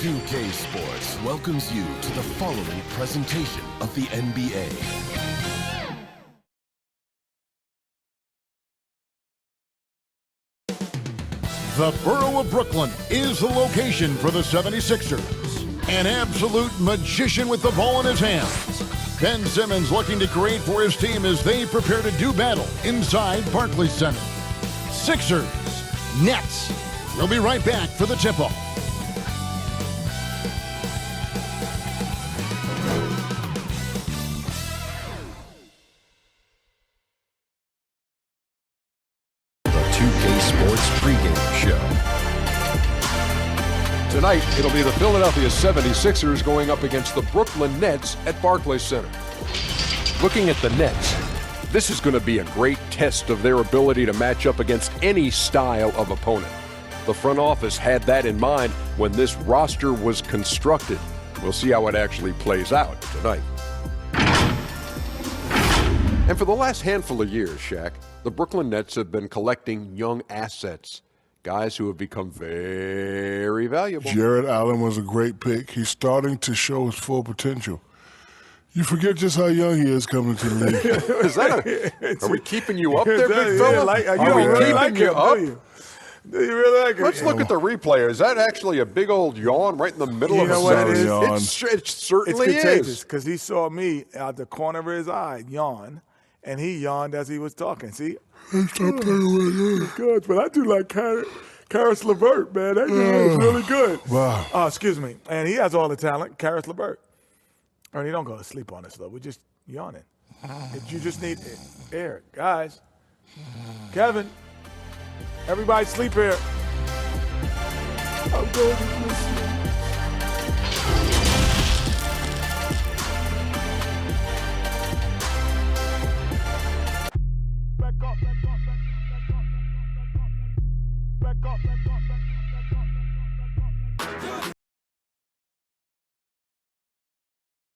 2K Sports welcomes you to the following presentation of the NBA. The borough of Brooklyn is the location for the 76ers. An absolute magician with the ball in his hands. Ben Simmons looking to create for his team as they prepare to do battle inside Barclays Center. Sixers, Nets. We'll be right back for the tip-off. Sports pregame show. Tonight, it'll be the Philadelphia 76ers going up against the Brooklyn Nets at Barclays Center. Looking at the Nets, this is going to be a great test of their ability to match up against any style of opponent. The front office had that in mind when this roster was constructed. We'll see how it actually plays out tonight. And for the last handful of years, Shaq, the Brooklyn Nets have been collecting young assets, guys who have become very valuable. Jared Allen was a great pick. He's starting to show his full potential. You forget just how young he is coming to the league. Is that are we keeping you up there, big fella? Are we keeping you up? Do you really like it? Let's look at the replay. Is that actually a big old yawn right in the middle of know what it is? It certainly it's contagious is. because he saw me out the corner of his eye yawn, and he yawned as he was talking. See? Good, but I do like Karis LeVert, man. That guy is really good. Wow. Excuse me. And he has all the talent, Karis LeVert. Ernie, don't go to sleep on us, though. We're just yawning. You just need air. Guys, Kevin, everybody sleep here. I'm going to sleep.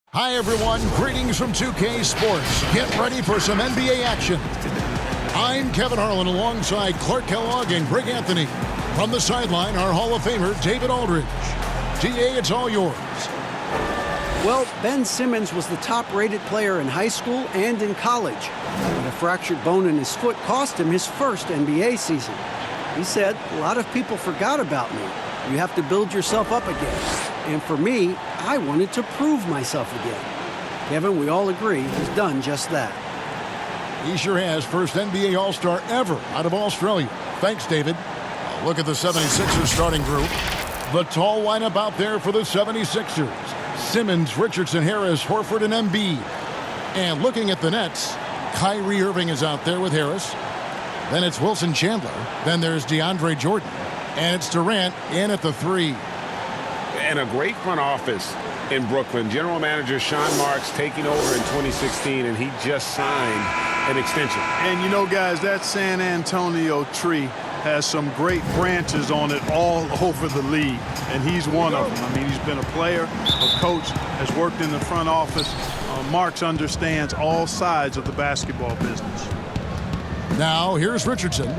Hi, everyone. Greetings from 2K Sports. Get ready for some NBA action. I'm Kevin Harlan alongside Clark Kellogg and Greg Anthony. From the sideline, our Hall of Famer, David Aldridge. DA, it's all yours. Well, Ben Simmons was the top-rated player in high school and in college. But a fractured bone in his foot cost him his first NBA season. He said, "A lot of people forgot about me. You have to build yourself up again." And for me, I wanted to prove myself again. Kevin, we all agree he's done just that. He sure has. First NBA All-Star ever out of Australia. Thanks, David. Look at the 76ers starting group. The tall lineup out there for the 76ers. Simmons, Richardson, Harris, Horford, and Embiid. And looking at the Nets, Kyrie Irving is out there with Harris. Then it's Wilson Chandler. Then there's DeAndre Jordan. And it's Durant in at the 3. And a great front office in Brooklyn. General manager Sean Marks taking over in 2016, and he just signed an extension. And you know, guys, that San Antonio tree has some great branches on it all over the league, and he's one of them. I mean, he's been a player, a coach, has worked in the front office. Marks understands all sides of the basketball business. Now, here's Richardson.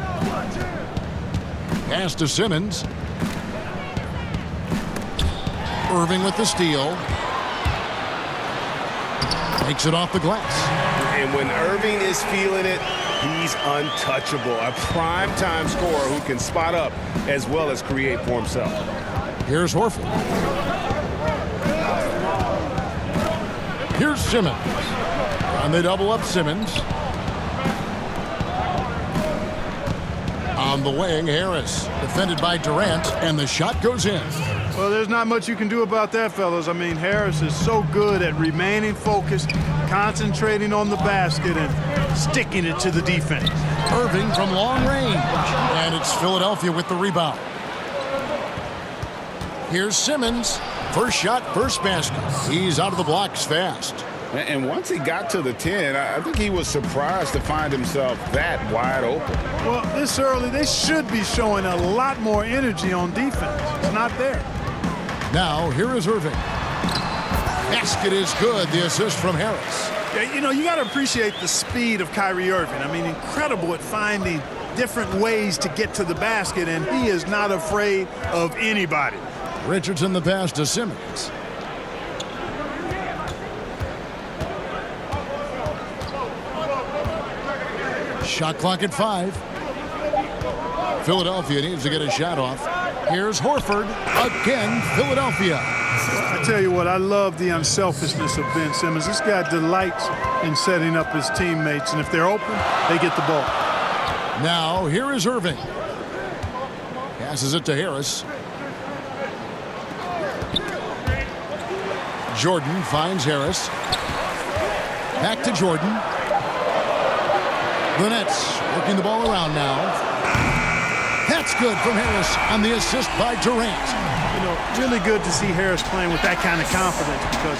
Pass to Simmons. Irving with the steal. Takes it off the glass. And when Irving is feeling it, he's untouchable. A prime-time scorer who can spot up as well as create for himself. Here's Horford. Here's Simmons. And they double up Simmons. On the wing, Harris. Defended by Durant, and the shot goes in. Well, there's not much you can do about that, fellas. I mean, Harris is so good at remaining focused, concentrating on the basket, and sticking it to the defense. Irving from long range. And it's Philadelphia with the rebound. Here's Simmons. First shot, first basket. He's out of the blocks fast. And once he got to the 10, I think he was surprised to find himself that wide open. Well, this early, they should be showing a lot more energy on defense. It's not there. Now, here is Irving. Basket is good. The assist from Harris. Yeah, you know, you got to appreciate the speed of Kyrie Irving. I mean, incredible at finding different ways to get to the basket, and he is not afraid of anybody. Richardson the pass to Simmons. Shot clock at 5. Philadelphia needs to get a shot off. Here's Horford. Again, Philadelphia. I tell you what, I love the unselfishness of Ben Simmons. This guy delights in setting up his teammates, and if they're open, they get the ball. Now, here is Irving. Passes it to Harris. Jordan finds Harris. Back to Jordan. The Nets working the ball around now. That's good from Harris on the assist by Durant. You know, really good to see Harris playing with that kind of confidence because,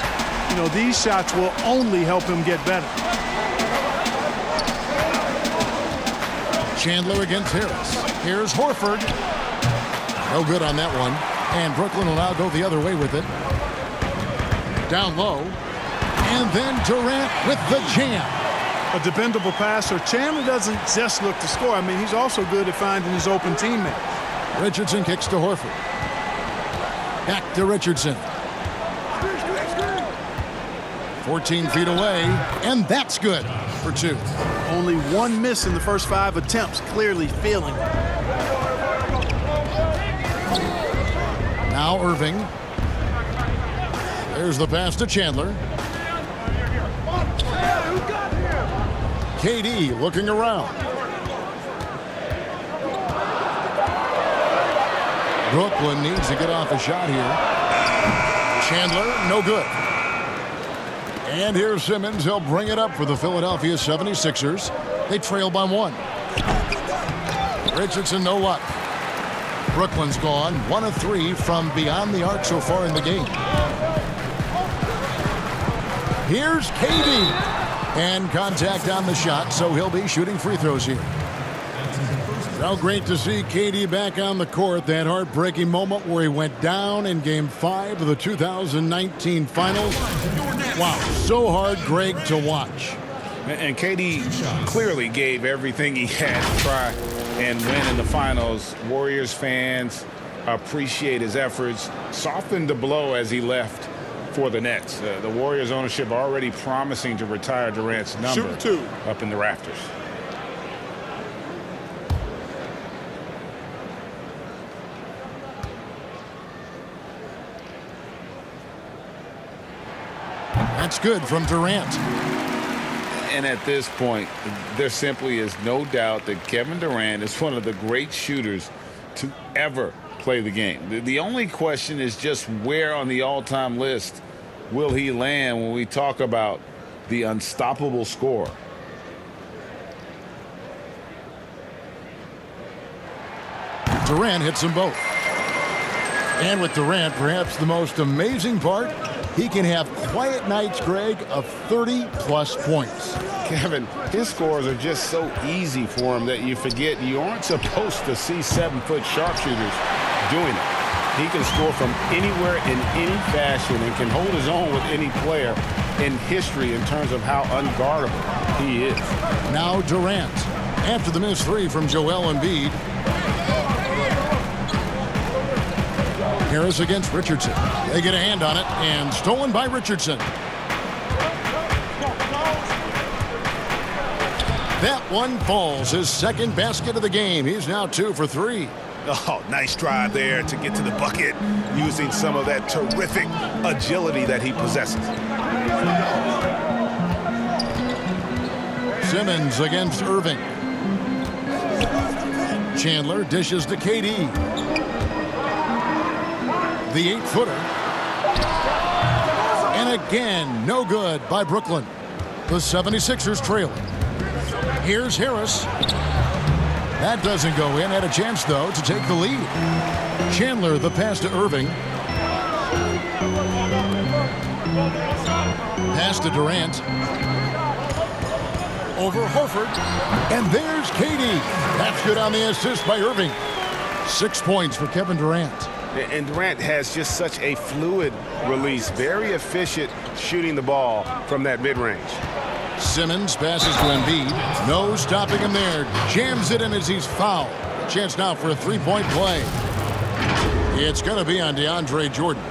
you know, these shots will only help him get better. Chandler against Harris. Here's Horford. No good on that one. And Brooklyn will now go the other way with it. Down low. And then Durant with the jam. A dependable passer. Chandler doesn't just look to score. I mean, he's also good at finding his open teammate. Richardson kicks to Horford. Back to Richardson. 14 feet away, and that's good for 2. Only one miss in the first 5 attempts, clearly feeling it. Now Irving. There's the pass to Chandler. KD looking around. Brooklyn needs to get off a shot here. Chandler, no good. And here's Simmons. He'll bring it up for the Philadelphia 76ers. They trail by 1. Richardson, no luck. Brooklyn's gone 1 of 3 from beyond the arc so far in the game. Here's KD. And contact on the shot, so he'll be shooting free throws here. So great to see KD back on the court. That heartbreaking moment where he went down in Game 5 of the 2019 Finals. Wow, so hard, Greg, to watch. And KD clearly gave everything he had to try and win in the finals. Warriors fans appreciate his efforts, softened the blow as he left for the Nets. The Warriors ownership already promising to retire Durant's number up in the rafters. That's good from Durant. And at this point, there simply is no doubt that Kevin Durant is one of the great shooters to ever play the game. The only question is just where on the all-time list will he land when we talk about the unstoppable scorer. Durant hits them both. And with Durant, perhaps the most amazing part, he can have quiet nights, Greg, of 30-plus points. Kevin, his scores are just so easy for him that you forget you aren't supposed to see 7-foot sharpshooters doing it. He can score from anywhere in any fashion and can hold his own with any player in history in terms of how unguardable he is. Now Durant, after the missed 3 from Joel Embiid. Harris against Richardson. They get a hand on it, and stolen by Richardson. That one falls, his second basket of the game. He's now 2 for 3. Oh, nice drive there to get to the bucket using some of that terrific agility that he possesses. Simmons against Irving. Chandler dishes to KD. The 8-footer. And again, no good by Brooklyn. The 76ers trailing. Here's Harris. That doesn't go in. Had a chance, though, to take the lead. Chandler, the pass to Irving. Pass to Durant. Over Horford. And there's KD. That's good on the assist by Irving. 6 points for Kevin Durant. And Durant has just such a fluid release. Very efficient shooting the ball from that mid-range. Simmons passes to Embiid. No stopping him there. Jams it in as he's fouled. Chance now for a 3-point play. It's going to be on DeAndre Jordan.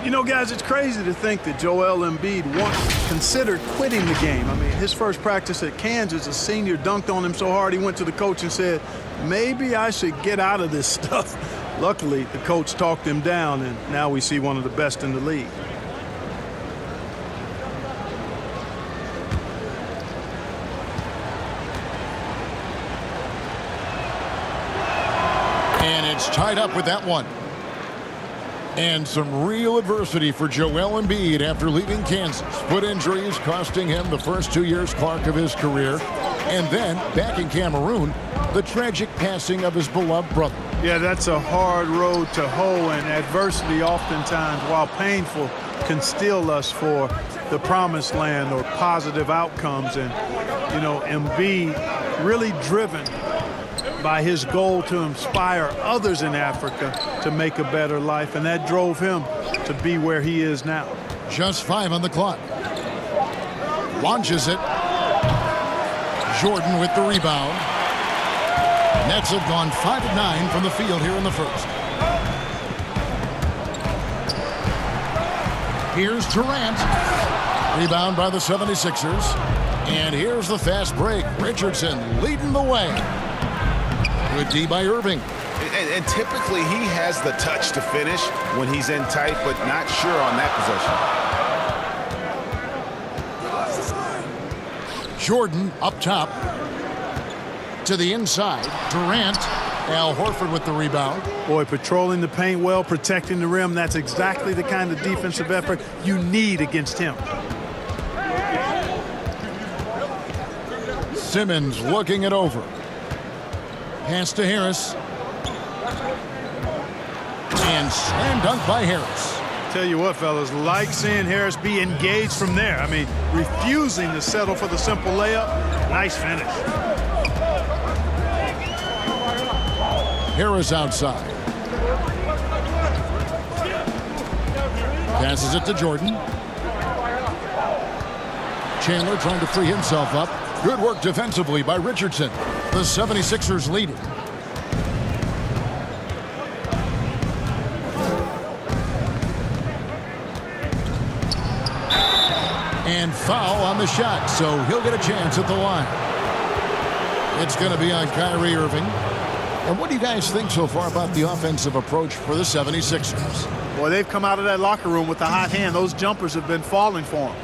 You know, guys, it's crazy to think that Joel Embiid once considered quitting the game. I mean, his first practice at Kansas, a senior dunked on him so hard he went to the coach and said, maybe I should get out of this stuff. Luckily, the coach talked him down, and now we see one of the best in the league. And it's tied up with that one. And some real adversity for Joel Embiid after leaving Kansas. Foot injuries costing him the first 2 years, Clark, of his career. And then, back in Cameroon, the tragic passing of his beloved brother. Yeah, that's a hard road to hoe, and adversity oftentimes, while painful, can steal us for the promised land or positive outcomes. And, you know, Embiid really driven by his goal to inspire others in Africa to make a better life, and that drove him to be where he is now. Just 5 on the clock. Launches it. Jordan with the rebound. Nets have gone 5 of 9 from the field here in the first. Here's Durant. Rebound by the 76ers. And here's the fast break. Richardson leading the way. Good D by Irving. And typically he has the touch to finish when he's in tight, but not sure on that possession. Jordan up top. To the inside. Durant. Al Horford with the rebound. Boy, patrolling the paint well, protecting the rim. That's exactly the kind of defensive effort you need against him. Simmons looking it over. Pass to Harris. And slam dunk by Harris. Tell you what, fellas, like seeing Harris be engaged from there. I mean, refusing to settle for the simple layup. Nice finish. Harris outside. Passes it to Jordan. Chandler trying to free himself up. Good work defensively by Richardson. The 76ers lead it. And foul on the shot, so he'll get a chance at the line. It's going to be on Kyrie Irving. And what do you guys think so far about the offensive approach for the 76ers? Boy, they've come out of that locker room with a hot hand. Those jumpers have been falling for them.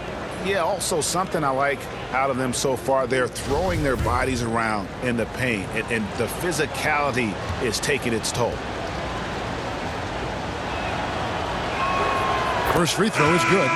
Yeah, also something I like out of them so far, they're throwing their bodies around in the paint, and the physicality is taking its toll. First free throw is good.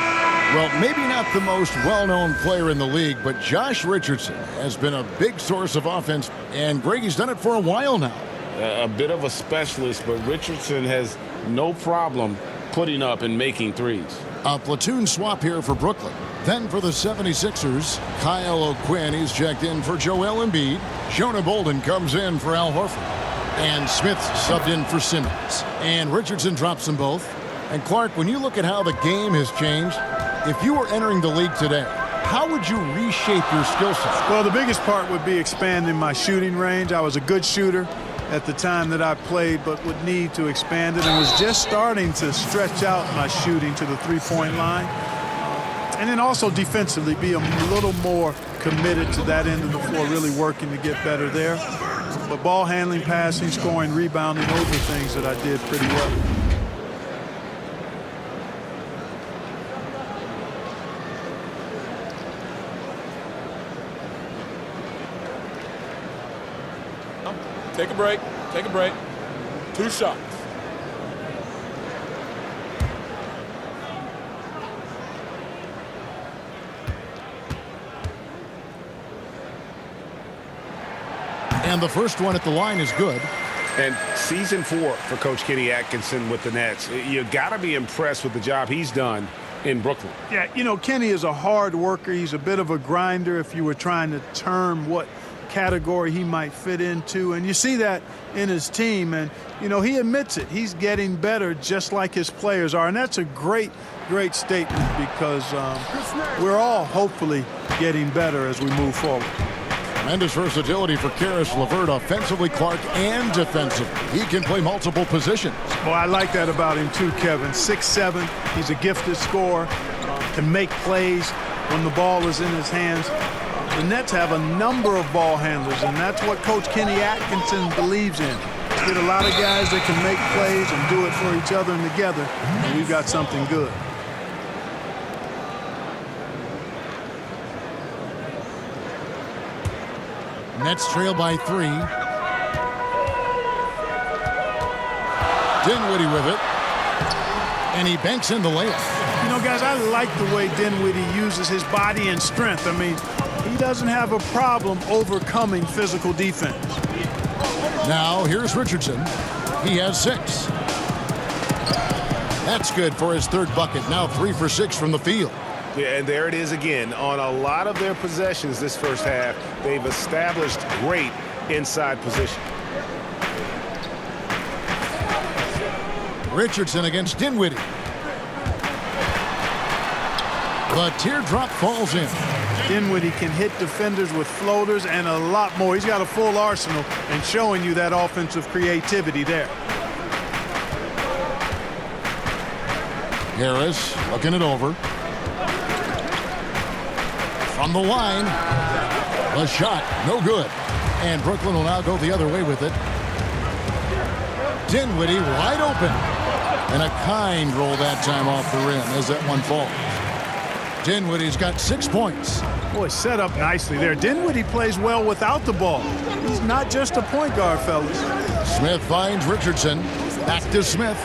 Well, maybe not the most well-known player in the league, but Josh Richardson has been a big source of offense, and Greggy's done it for a while now. A bit of a specialist, but Richardson has no problem putting up and making threes. A platoon swap here for Brooklyn. Then for the 76ers, Kyle O'Quinn is checked in for Joel Embiid. Jonah Bolden comes in for Al Horford. And Smith subbed in for Simmons. And Richardson drops them both. And Clark, when you look at how the game has changed, if you were entering the league today, how would you reshape your skill set? Well, the biggest part would be expanding my shooting range. I was a good shooter at the time that I played, but would need to expand it, and was just starting to stretch out my shooting to the three-point line. And then also defensively be a little more committed to that end of the floor, really working to get better there. But ball handling, passing, scoring, rebounding, those are things that I did pretty well. Take a break. Take a break. 2 shots. And the first one at the line is good. And season 4 for Coach Kenny Atkinson with the Nets. You got to be impressed with the job he's done in Brooklyn. Yeah, you know, Kenny is a hard worker. He's a bit of a grinder if you were trying to term what category he might fit into, and you see that in his team, and you know, he admits it. He's getting better just like his players are, and that's a great statement, because we're all hopefully getting better as we move forward. Tremendous versatility for Karis LeVert, offensively, Clark, and defensively. He can play multiple positions. Well, I like that about him too, Kevin. 6'7", he's a gifted scorer, can make plays when the ball is in his hands. The Nets have a number of ball handlers, and that's what Coach Kenny Atkinson believes in. Get a lot of guys that can make plays and do it for each other and together, and we've got something good. Nets trail by 3. Dinwiddie with it. And he banks in the layup. You know, guys, I like the way Dinwiddie uses his body and strength. I mean, he doesn't have a problem overcoming physical defense. Now, here's Richardson. He has 6. That's good for his 3rd bucket. Now 3 for 6 from the field. Yeah, and there it is again. On a lot of their possessions this first half, they've established great inside position. Richardson against Dinwiddie. The teardrop falls in. Dinwiddie can hit defenders with floaters and a lot more. He's got a full arsenal and showing you that offensive creativity there. Harris looking it over. From the line, the shot, no good. And Brooklyn will now go the other way with it. Dinwiddie wide open. And a kind roll that time off the rim as that one falls. Dinwiddie's got 6 points. Boy, set up nicely there. Dinwiddie plays well without the ball. He's not just a point guard, fellas. Smith finds Richardson. Back to Smith.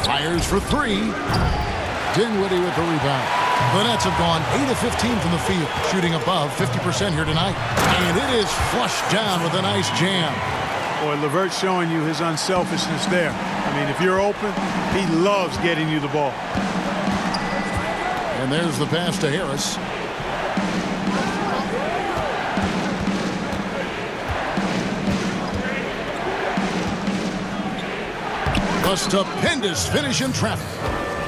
Fires for 3. Dinwiddie with the rebound. The Nets have gone 8 of 15 from the field, shooting above 50% here tonight. And it is flushed down with a nice jam. Boy, LeVert showing you his unselfishness there. I mean, if you're open, he loves getting you the ball. And there's the pass to Harris. A stupendous finish in traffic.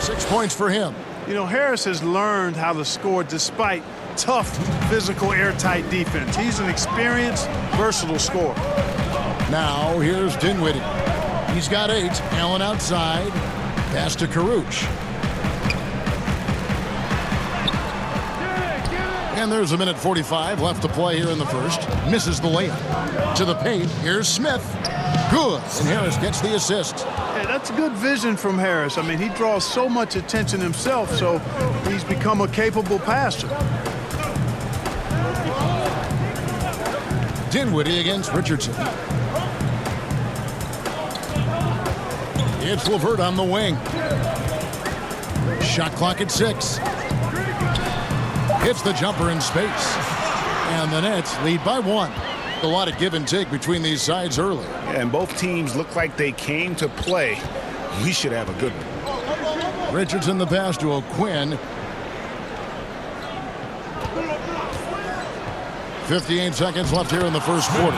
6 points for him. You know, Harris has learned how to score despite tough, physical, airtight defense. He's an experienced, versatile scorer. Now, here's Dinwiddie. He's got 8. Allen outside. Pass to Karuch. And there's a minute 45 left to play here in the first. Misses the layup. To the paint. Here's Smith. Good. And Harris gets the assist. Hey, that's good vision from Harris. I mean, he draws so much attention himself, so he's become a capable passer. Dinwiddie against Richardson. It's LeVert on the wing. Shot clock at 6. Hits the jumper in space. And the Nets lead by 1. A lot of give and take between these sides early. And both teams look like they came to play. We should have a good one. Richardson the pass to O'Quinn. 58 seconds left here in the first quarter.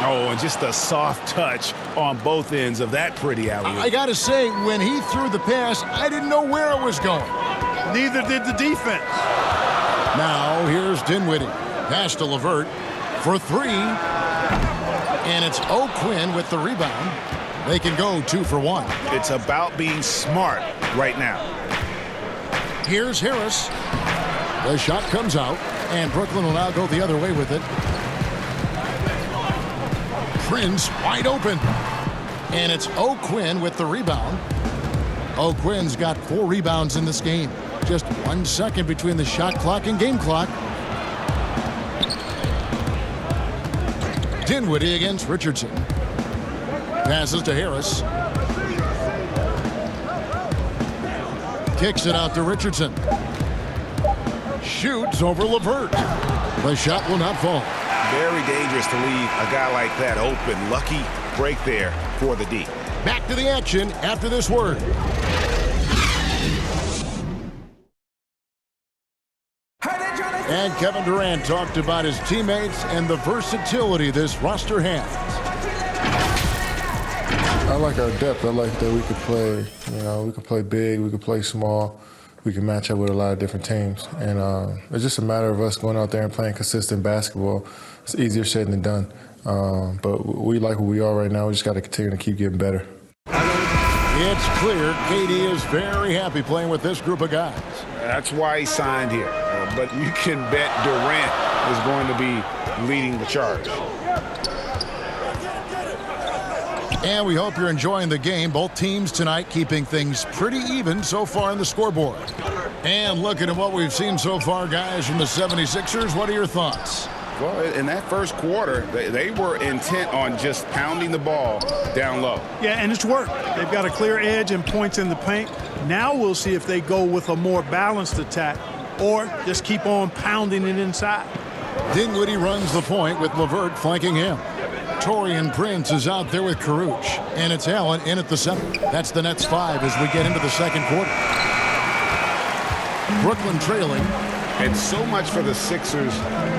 Oh, and just a soft touch on both ends of that pretty alley-oop. I got to say, when he threw the pass, I didn't know where it was going. Neither did the defense. Now, here's Dinwiddie. Pass to LeVert for 3. And it's O'Quinn with the rebound. They can go 2 for 1. It's about being smart right now. Here's Harris. The shot comes out, and Brooklyn will now go the other way with it. Prince wide open. And it's O'Quinn with the rebound. O'Quinn's got 4 rebounds in this game. Just 1 second between the shot clock and game clock. Dinwiddie against Richardson. Passes to Harris. Kicks it out to Richardson. Shoots over LeVert. The shot will not fall. Very dangerous to leave a guy like that open. Lucky break there for the D. Back to the action after this word. And Kevin Durant talked about his teammates and the versatility this roster has. I like our depth. I like that we could play, we could play big, we could play small. we can match up with a lot of different teams. And it's just a matter of us going out there and playing consistent basketball. It's easier said than done. But we like who we are right now. We just got to continue to keep getting better. It's clear KD is very happy playing with this group of guys. That's why he signed here. But you can bet Durant is going to be leading the charge. And we hope you're enjoying the game. Both teams tonight keeping things pretty even so far in the scoreboard. And looking at what we've seen so far, guys, from the 76ers, what are your thoughts? Well, in that first quarter, they were intent on just pounding the ball down low. Yeah, and it's worked. They've got a clear edge and points in the paint. Now we'll see if they go with a more balanced attack or just keep on pounding it inside. Dinwiddie runs the point with LeVert flanking him. Taurean Prince is out there with Caruch. And it's Allen in at the center. That's the Nets 5 as we get into the second quarter. Brooklyn trailing. And so much for the Sixers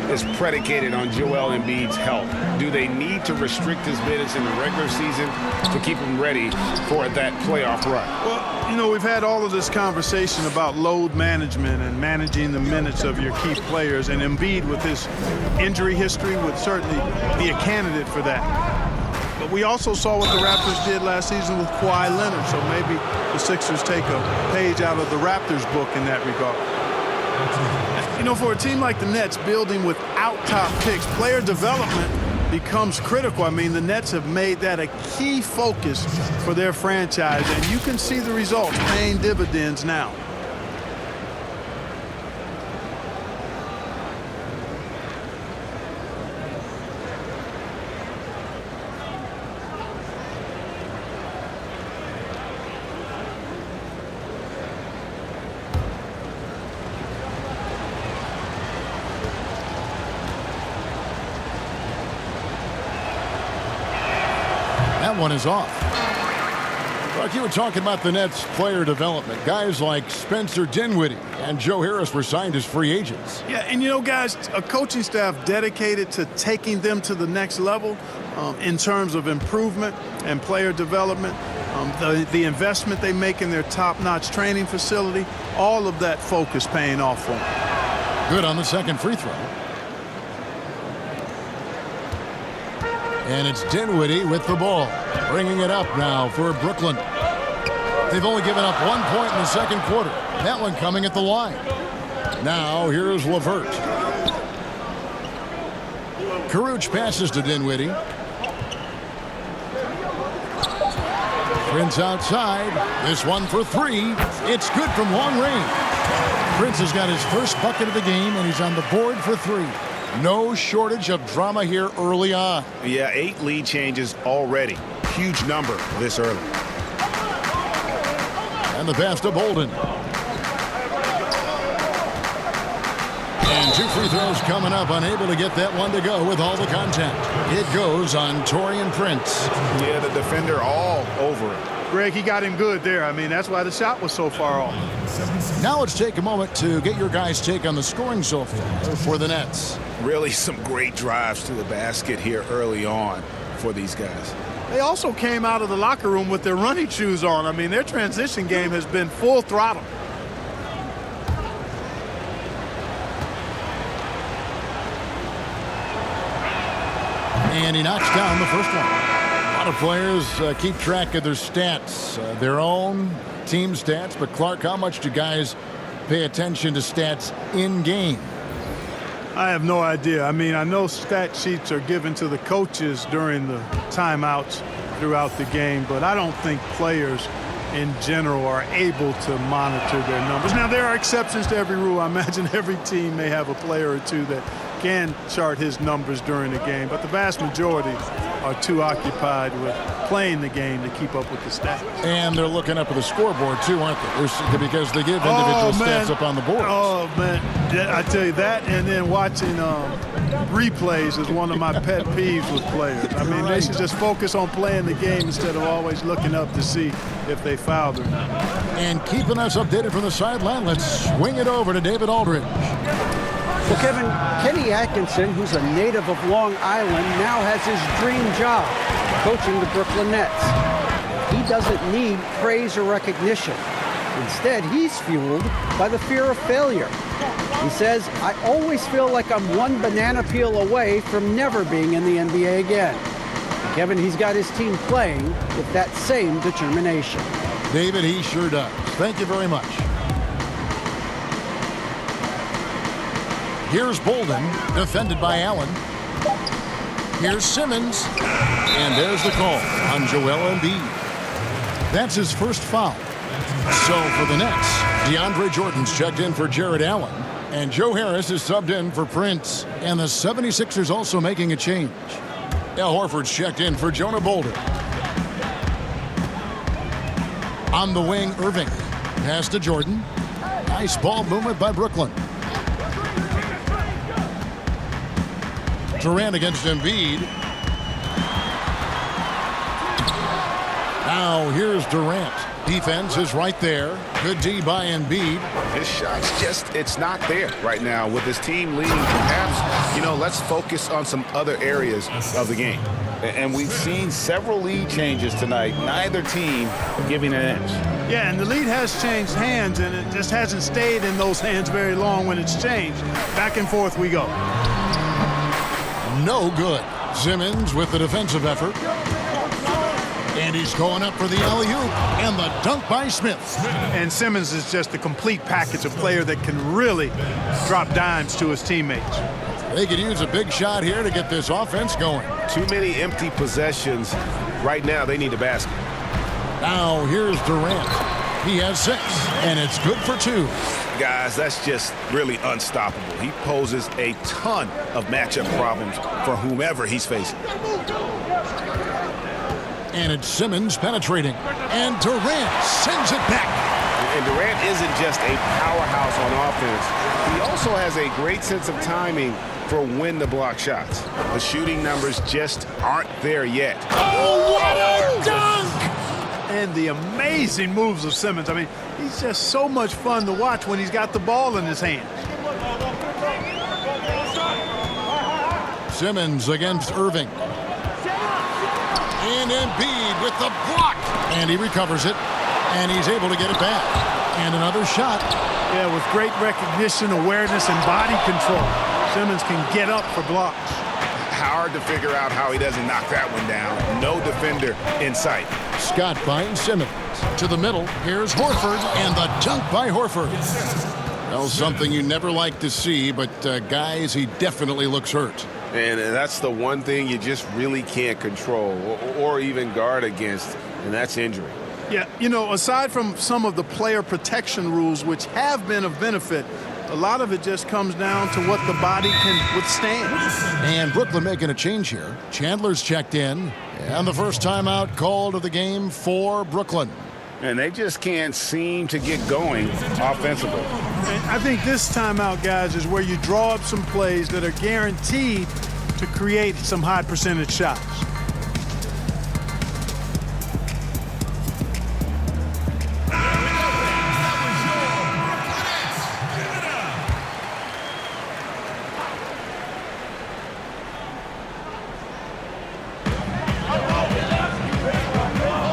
is predicated on Joel Embiid's health. Do they need to restrict his minutes in the regular season to keep him ready for that playoff run? Well, you know, we've had all of this conversation about load management and managing the minutes of your key players, and Embiid, with his injury history, would certainly be a candidate for that. But we also saw what the Raptors did last season with Kawhi Leonard, so maybe the Sixers take a page out of the Raptors book in that regard. You know, for a team like the Nets, building without top picks, player development becomes critical. I mean, the Nets have made that a key focus for their franchise, and you can see the results paying dividends now. That one is off. Like you were talking about the Nets player development. Guys like Spencer Dinwiddie and Joe Harris were signed as free agents. Yeah, and you know, guys, a coaching staff dedicated to taking them to the next level in terms of improvement and player development, the investment they make in their top-notch training facility, all of that focus paying off for them. Good on the second free throw. And it's Dinwiddie with the ball, bringing it up now for Brooklyn. They've only given up 1 point in the second quarter. That one coming at the line. Now here's LeVert. Caruch passes to Dinwiddie. Prince outside. This one for three. It's good from long range. Prince has got his first bucket of the game, and he's on the board for three. No shortage of drama here early on. Yeah, 8 lead changes already. Huge number this early. And the pass to Bolden. And 2 free throws coming up. Unable to get that one to go with all the contact. It goes on Taurean Prince. Yeah, the defender all over it. Greg, he got him good there. I mean, that's why the shot was so far off. Now let's take a moment to get your guys' take on the scoring so far for the Nets. Really some great drives to the basket here early on for these guys. They also came out of the locker room with their running shoes on. I mean, their transition game has been full throttle. And he knocks down the first one. A lot of players keep track of their stats, their own team stats. But, Clark, how much do guys pay attention to stats in game? I have no idea. I mean, I know stat sheets are given to the coaches during the timeouts throughout the game, but I don't think players in general are able to monitor their numbers. Now, there are exceptions to every rule. I imagine every team may have a player or two that can chart his numbers during the game, but the vast majority are too occupied with playing the game to keep up with the stats. And they're looking up at the scoreboard, too, aren't they? Because they give individual stats up on the board. Oh, man. I tell you that, and then watching replays is one of my pet peeves with players. I mean, they should just focus on playing the game instead of always looking up to see if they fouled or not. And keeping us updated from the sideline, let's swing it over to David Aldridge. Well, Kevin, Kenny Atkinson, who's a native of Long Island, now has his dream job, coaching the Brooklyn Nets. He doesn't need praise or recognition. Instead, he's fueled by the fear of failure. He says, I always feel like I'm one banana peel away from never being in the NBA again. Kevin, he's got his team playing with that same determination. David, he sure does. Thank you very much. Here's Bolden, defended by Allen. Here's Simmons. And there's the call on Joel Embiid. That's his first foul. So for the Nets, DeAndre Jordan's checked in for Jared Allen. And Joe Harris is subbed in for Prince. And the 76ers also making a change. Al Horford's checked in for Jonah Bolden. On the wing, Irving. Pass to Jordan. Nice ball movement by Brooklyn. Durant against Embiid. Now here's Durant. Defense is right there. Good D by Embiid. His shot's just, it's not there right now. With his team leading, perhaps, let's focus on some other areas of the game. And we've seen several lead changes tonight. Neither team giving an inch. Yeah, and the lead has changed hands, and it just hasn't stayed in those hands very long when it's changed. Back and forth we go. No good. Simmons with the defensive effort. And he's going up for the alley-oop. And the dunk by Smith. And Simmons is just a complete package, a player that can really drop dimes to his teammates. They could use a big shot here to get this offense going. Too many empty possessions. Right now, they need a basket. Now here's Durant. He has 6, and it's good for 2. Guys, that's just really unstoppable. He poses a ton of matchup problems for whomever he's facing. And it's Simmons penetrating. And Durant sends it back. And Durant isn't just a powerhouse on offense. He also has a great sense of timing for when to block shots. The shooting numbers just aren't there yet. Oh, what a dunk! And the amazing moves of Simmons. I mean, he's just so much fun to watch when he's got the ball in his hands. Simmons against Irving. And Embiid with the block. And he recovers it. And he's able to get it back. And another shot. Yeah, with great recognition, awareness, and body control. Simmons can get up for blocks. Hard to figure out how he doesn't knock that one down. No defender in sight. Scott finds Simmons. To the middle. Here's Horford. And the dunk by Horford. Well, something you never like to see, but guys, he definitely looks hurt. And that's the one thing you just really can't control or even guard against, and that's injury. Yeah, aside from some of the player protection rules, which have been of benefit, a lot of it just comes down to what the body can withstand. And Brooklyn making a change here. Chandler's checked in, and the first timeout called of the game for Brooklyn. And they just can't seem to get going offensively. And I think this timeout, guys, is where you draw up some plays that are guaranteed to create some high percentage shots.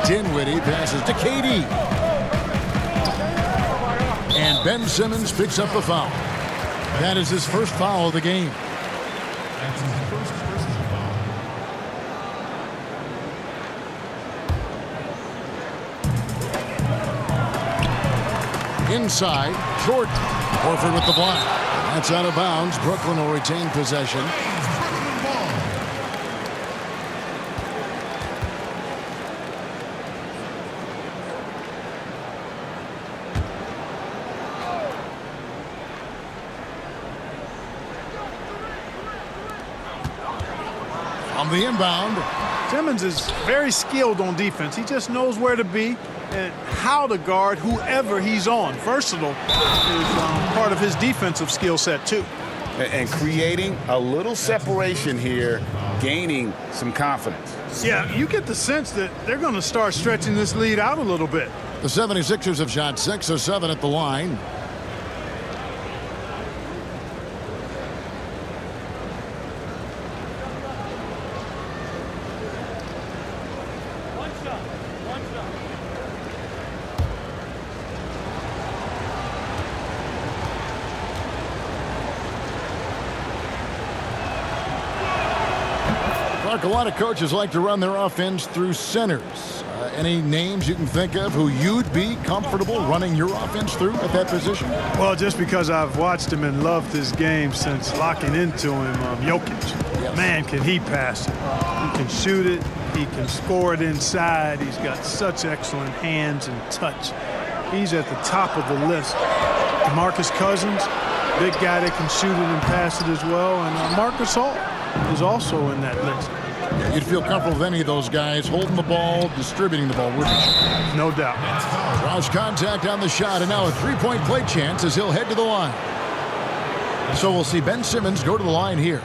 Dinwiddie passes to KD. And Ben Simmons picks up the foul. That is his first foul of the game. Inside, Jordan. Horford with the block. That's out of bounds. Brooklyn will retain possession. On the inbound. Simmons is very skilled on defense. He just knows where to be and how to guard whoever he's on. Versatile is part of his defensive skill set, too. And creating a little separation here, gaining some confidence. Yeah, you get the sense that they're going to start stretching this lead out a little bit. The 76ers have shot 6 of 7 at the line. Clark, a lot of coaches like to run their offense through centers. Any names you can think of who you'd be comfortable running your offense through at that position? Well, just because I've watched him and loved his game since locking into him, Jokic. Yes. Man, can he pass it. He can shoot it. He can score it inside. He's got such excellent hands and touch. He's at the top of the list. DeMarcus Cousins, big guy that can shoot it and pass it as well. And Marcus Hall is also in that list. You'd feel comfortable with any of those guys holding the ball, distributing the ball, wouldn't you? No doubt. Draws contact on the shot, and now a three-point play chance as he'll head to the line. So we'll see Ben Simmons go to the line here.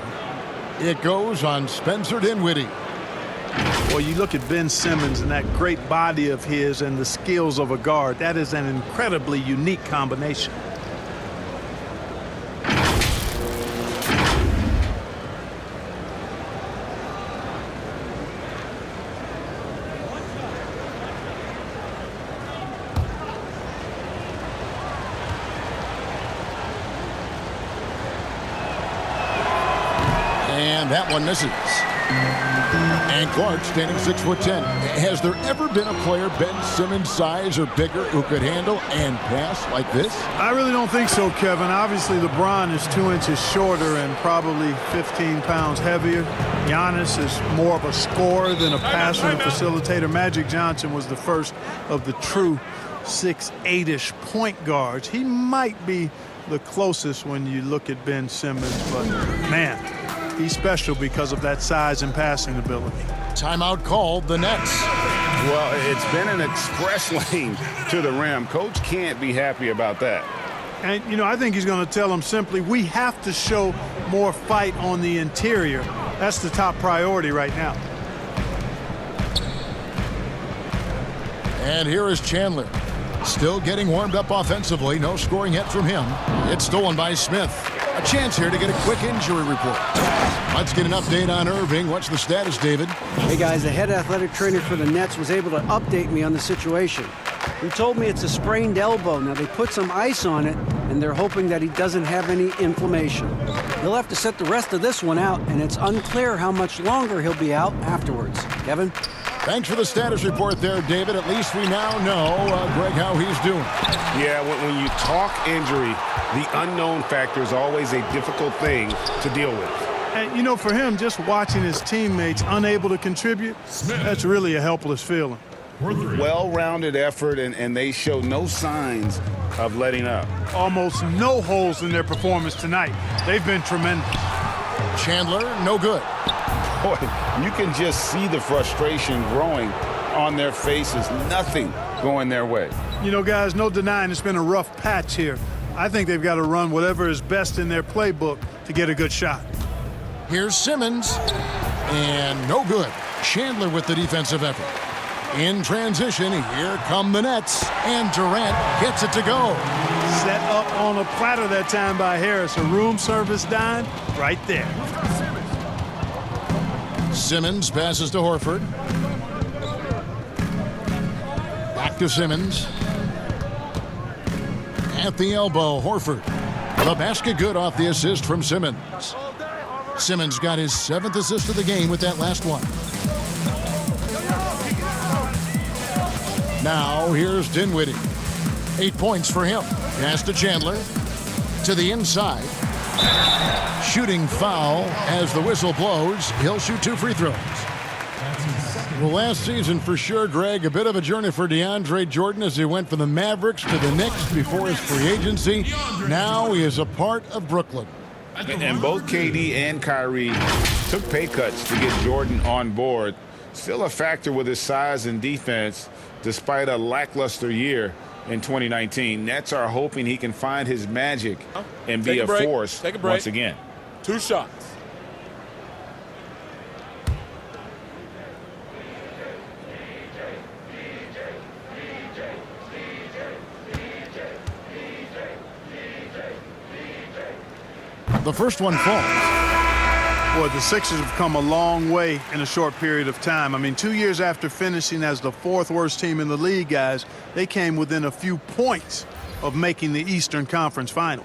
It goes on Spencer Dinwiddie. Well, you look at Ben Simmons and that great body of his and the skills of a guard. That is an incredibly unique combination. And that one misses. And Clark standing 6'10". Has there ever been a player Ben Simmons' size or bigger who could handle and pass like this? I really don't think so, Kevin. Obviously, LeBron is 2 inches shorter and probably 15 pounds heavier. Giannis is more of a scorer than a passer and facilitator. Magic Johnson was the first of the true 6'8"-ish point guards. He might be the closest when you look at Ben Simmons, but man, he's special because of that size and passing ability. Timeout called, the Nets. Well, it's been an express lane to the rim. Coach can't be happy about that. And, you know, I think he's going to tell them simply, we have to show more fight on the interior. That's the top priority right now. And here is Chandler. Still getting warmed up offensively. No scoring yet from him. It's stolen by Smith. A chance here to get a quick injury report. Let's get an update on Irving. What's the status, David? Hey, guys, the head athletic trainer for the Nets was able to update me on the situation. He told me it's a sprained elbow. Now, they put some ice on it, and they're hoping that he doesn't have any inflammation. He'll have to sit the rest of this one out, and it's unclear how much longer he'll be out afterwards. Kevin? Thanks for the status report there, David. At least we now know, Greg, how he's doing. Yeah, when you talk injury, the unknown factor is always a difficult thing to deal with. And, you know, for him, just watching his teammates unable to contribute, that's really a helpless feeling. Well-rounded effort, and they show no signs of letting up. Almost no holes in their performance tonight. They've been tremendous. Chandler, no good. Boy, you can just see the frustration growing on their faces. Nothing going their way. You know, guys, no denying it's been a rough patch here. I think they've got to run whatever is best in their playbook to get a good shot. Here's Simmons, and no good. Chandler with the defensive effort. In transition, here come the Nets, and Durant gets it to go. Set up on a platter that time by Harris. A room service dime right there. Simmons passes to Horford. Back to Simmons. At the elbow, Horford. The basket good off the assist from Simmons. Simmons got his 7th assist of the game with that last one. Now here's Dinwiddie. 8 points for him. Pass to Chandler. To the inside. Shooting foul as the whistle blows. He'll shoot 2 free throws. Well, last season for sure, Greg, a bit of a journey for DeAndre Jordan as he went from the Mavericks to the Knicks before his free agency. Now he is a part of Brooklyn. And both KD and Kyrie took pay cuts to get Jordan on board. Still a factor with his size and defense despite a lackluster year in 2019. Nets are hoping he can find his magic and be a force once again. 2 shots. The first one falls. Boy, the Sixers have come a long way in a short period of time. I mean, 2 years after finishing as the 4th worst team in the league, guys, they came within a few points of making the Eastern Conference Final.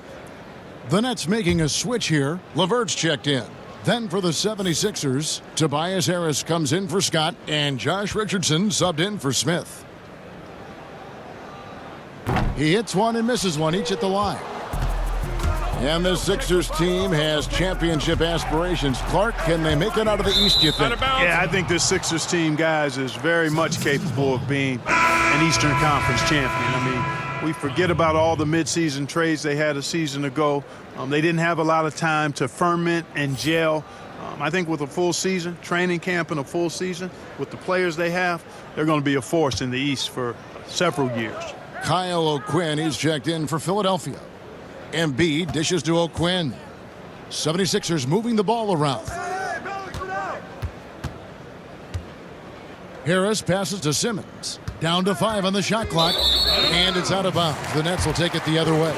The Nets making a switch here. LeVert's checked in. Then for the 76ers, Tobias Harris comes in for Scott, and Josh Richardson subbed in for Smith. He hits one and misses one, each at the line. And the Sixers team has championship aspirations. Clark, can they make it out of the East, you think? Yeah, I think this Sixers team, guys, is very much capable of being an Eastern Conference champion. I mean, we forget about all the midseason trades they had a season ago. They didn't have a lot of time to ferment and gel. I think with a full season, training camp and a full season, with the players they have, they're going to be a force in the East for several years. Kyle O'Quinn is checked in for Philadelphia. Embiid dishes to O'Quinn. 76ers moving the ball around. Harris passes to Simmons. Down to 5 on the shot clock. And it's out of bounds. The Nets will take it the other way.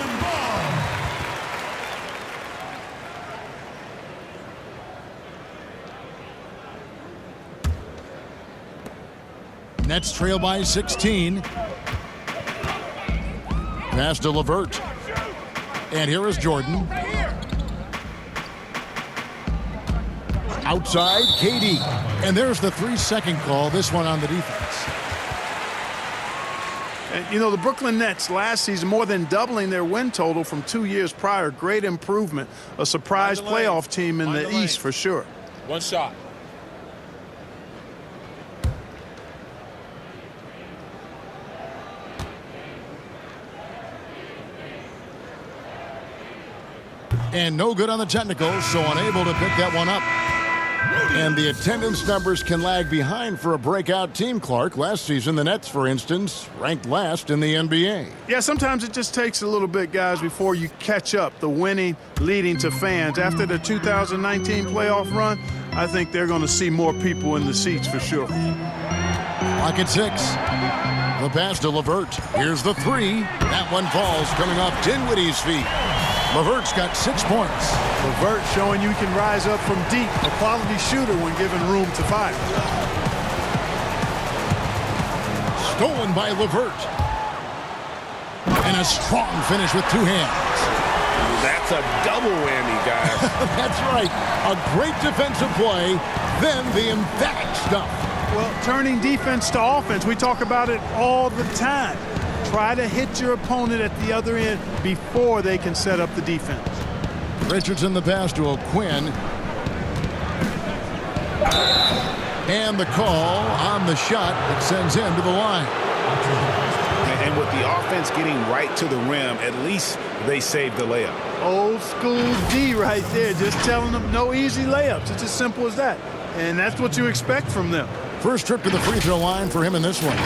Nets trail by 16. Pass to LeVert. And here is Jordan. Outside, KD. And there's the 3-second call, this one on the defense. And, you know, the Brooklyn Nets last season more than doubling their win total from 2 years prior. Great improvement. A surprise playoff team in the East for sure. One shot. And no good on the technical, so unable to pick that one up. And the attendance numbers can lag behind for a breakout team, Clark. Last season, the Nets, for instance, ranked last in the NBA. Yeah, sometimes it just takes a little bit, guys, before you catch up. The winning leading to fans. After the 2019 playoff run, I think they're going to see more people in the seats for sure. Clock at 6. The pass to LeVert. Here's the 3. That one falls, coming off Dinwiddie's feet. LeVert's got 6 points. LeVert showing you can rise up from deep. A quality shooter when given room to fire. Stolen by LeVert. And a strong finish with 2 hands. That's a double whammy, guys. That's right. A great defensive play, then the emphatic stuff. Well, turning defense to offense, we talk about it all the time. Try to hit your opponent at the other end before they can set up the defense. Richardson the pass to O'Quinn. And the call on the shot that sends him to the line. And with the offense getting right to the rim, at least they saved the layup. Old school D right there, just telling them no easy layups. It's as simple as that. And that's what you expect from them. First trip to the free throw line for him in this one.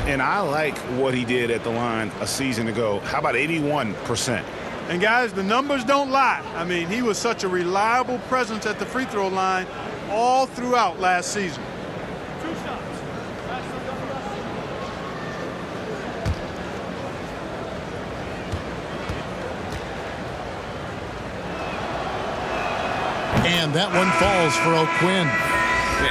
And I like what he did at the line a season ago. How about 81%? And guys, the numbers don't lie. I mean, he was such a reliable presence at the free throw line all throughout last season. 2 shots. And that one falls for O'Quinn.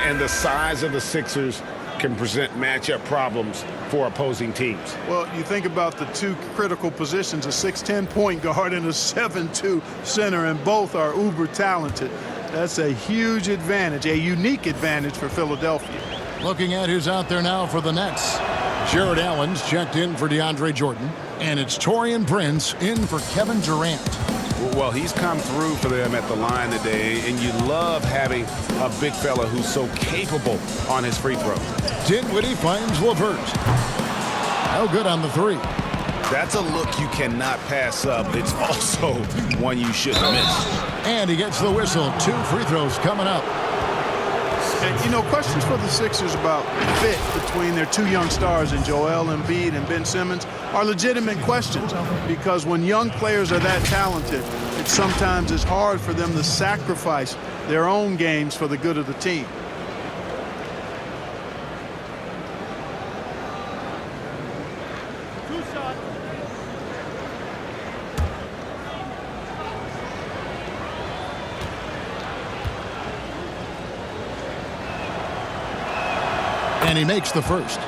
And the size of the Sixers can present matchup problems for opposing teams. Well, you think about the 2 critical positions, a 6'10" point guard and a 7'2" center, and both are uber talented. That's a huge advantage, a unique advantage for Philadelphia. Looking at who's out there now for the Nets. Jared Allen's checked in for DeAndre Jordan. And it's Taurean Prince in for Kevin Durant. Well, he's come through for them at the line today, and you love having a big fella who's so capable on his free throw. Dinwiddie finds LeVert. No good on the 3. That's a look you cannot pass up. It's also one you shouldn't miss. And he gets the whistle. 2 free throws coming up. And, you know, questions for the Sixers about fit between their 2 young stars in Joel Embiid and Ben Simmons are legitimate questions, because when young players are that talented, it sometimes is hard for them to sacrifice their own games for the good of the team. And he makes the first.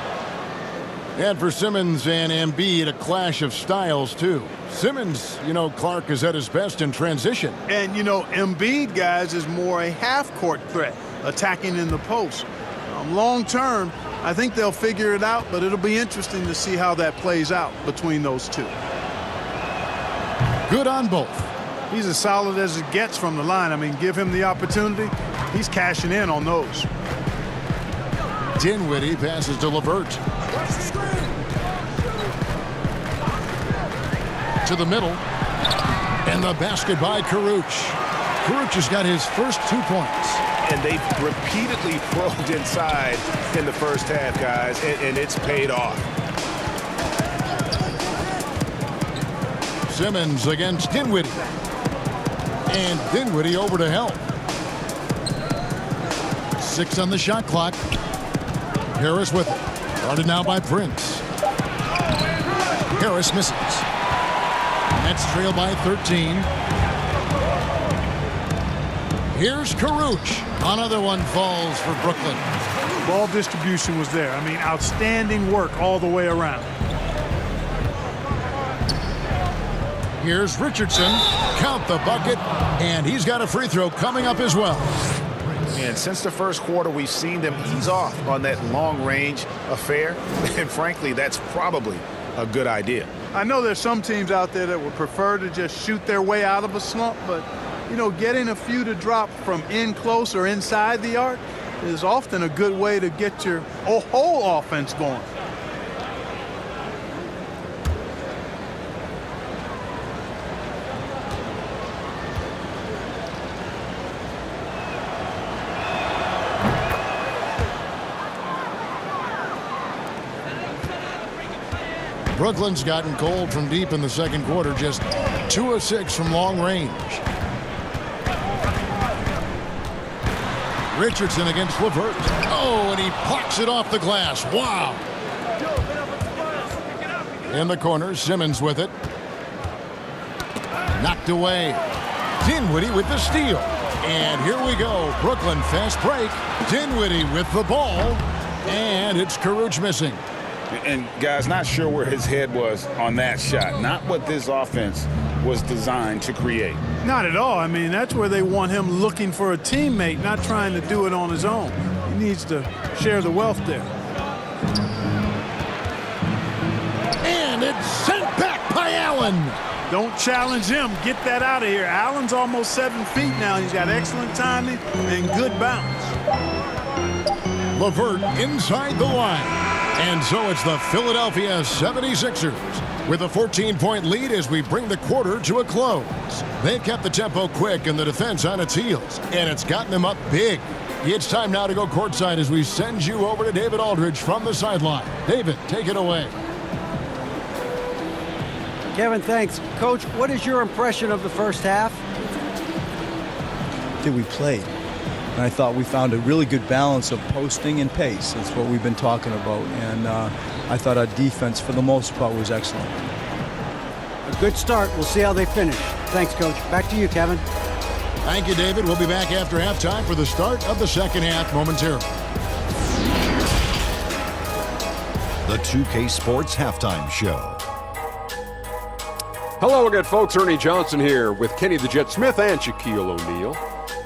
And for Simmons and Embiid, a clash of styles, too. Simmons, Clark, is at his best in transition. And, Embiid, guys, is more a half-court threat, attacking in the post. Long term, I think they'll figure it out, but it'll be interesting to see how that plays out between those two. Good on both. He's as solid as it gets from the line. I mean, give him the opportunity. He's cashing in on those. Dinwiddie passes to LeVert. To the middle. And the basket by Kuruc. Kuruc has got his first 2 points. And they've repeatedly probed inside in the first half, guys, and it's paid off. Simmons against Dinwiddie. And Dinwiddie over to help. 6 on the shot clock. Harris with it. Guarded now by Prince. Harris misses. Nets trail by 13. Here's Kuruc. Another one falls for Brooklyn. Ball distribution was there. I mean, outstanding work all the way around. Here's Richardson. Count the bucket. And he's got a free throw coming up as well. And since the first quarter, we've seen them ease off on that long-range affair. And frankly, that's probably a good idea. I know there's some teams out there that would prefer to just shoot their way out of a slump, but getting a few to drop from in close or inside the arc is often a good way to get your whole offense going. Brooklyn's gotten cold from deep in the second quarter, just 2 of 6 from long range. Richardson against LeVert. Oh, and he plucks it off the glass. Wow. In the corner, Simmons with it. Knocked away. Dinwiddie with the steal. And here we go. Brooklyn fast break. Dinwiddie with the ball. And it's Kuruc missing. And, guys, not sure where his head was on that shot. Not what this offense was designed to create. Not at all. I mean, that's where they want him looking for a teammate, not trying to do it on his own. He needs to share the wealth there. And it's sent back by Allen. Don't challenge him. Get that out of here. Allen's almost 7 feet now. He's got excellent timing and good bounce. LeVert inside the line. And so it's the Philadelphia 76ers with a 14-point lead as we bring the quarter to a close. They've kept the tempo quick and the defense on its heels, and it's gotten them up big. It's time now to go courtside as we send you over to David Aldridge from the sideline. David, take it away. Kevin, thanks. Coach, what is your impression of the first half? I think we played. And I thought we found a really good balance of posting and pace. That's what we've been talking about. And I thought our defense, for the most part, was excellent. A good start. We'll see how they finish. Thanks, Coach. Back to you, Kevin. Thank you, David. We'll be back after halftime for the start of the second half momentarily. The 2K Sports Halftime Show. Hello again, folks. Ernie Johnson here with Kenny the Jet Smith and Shaquille O'Neal.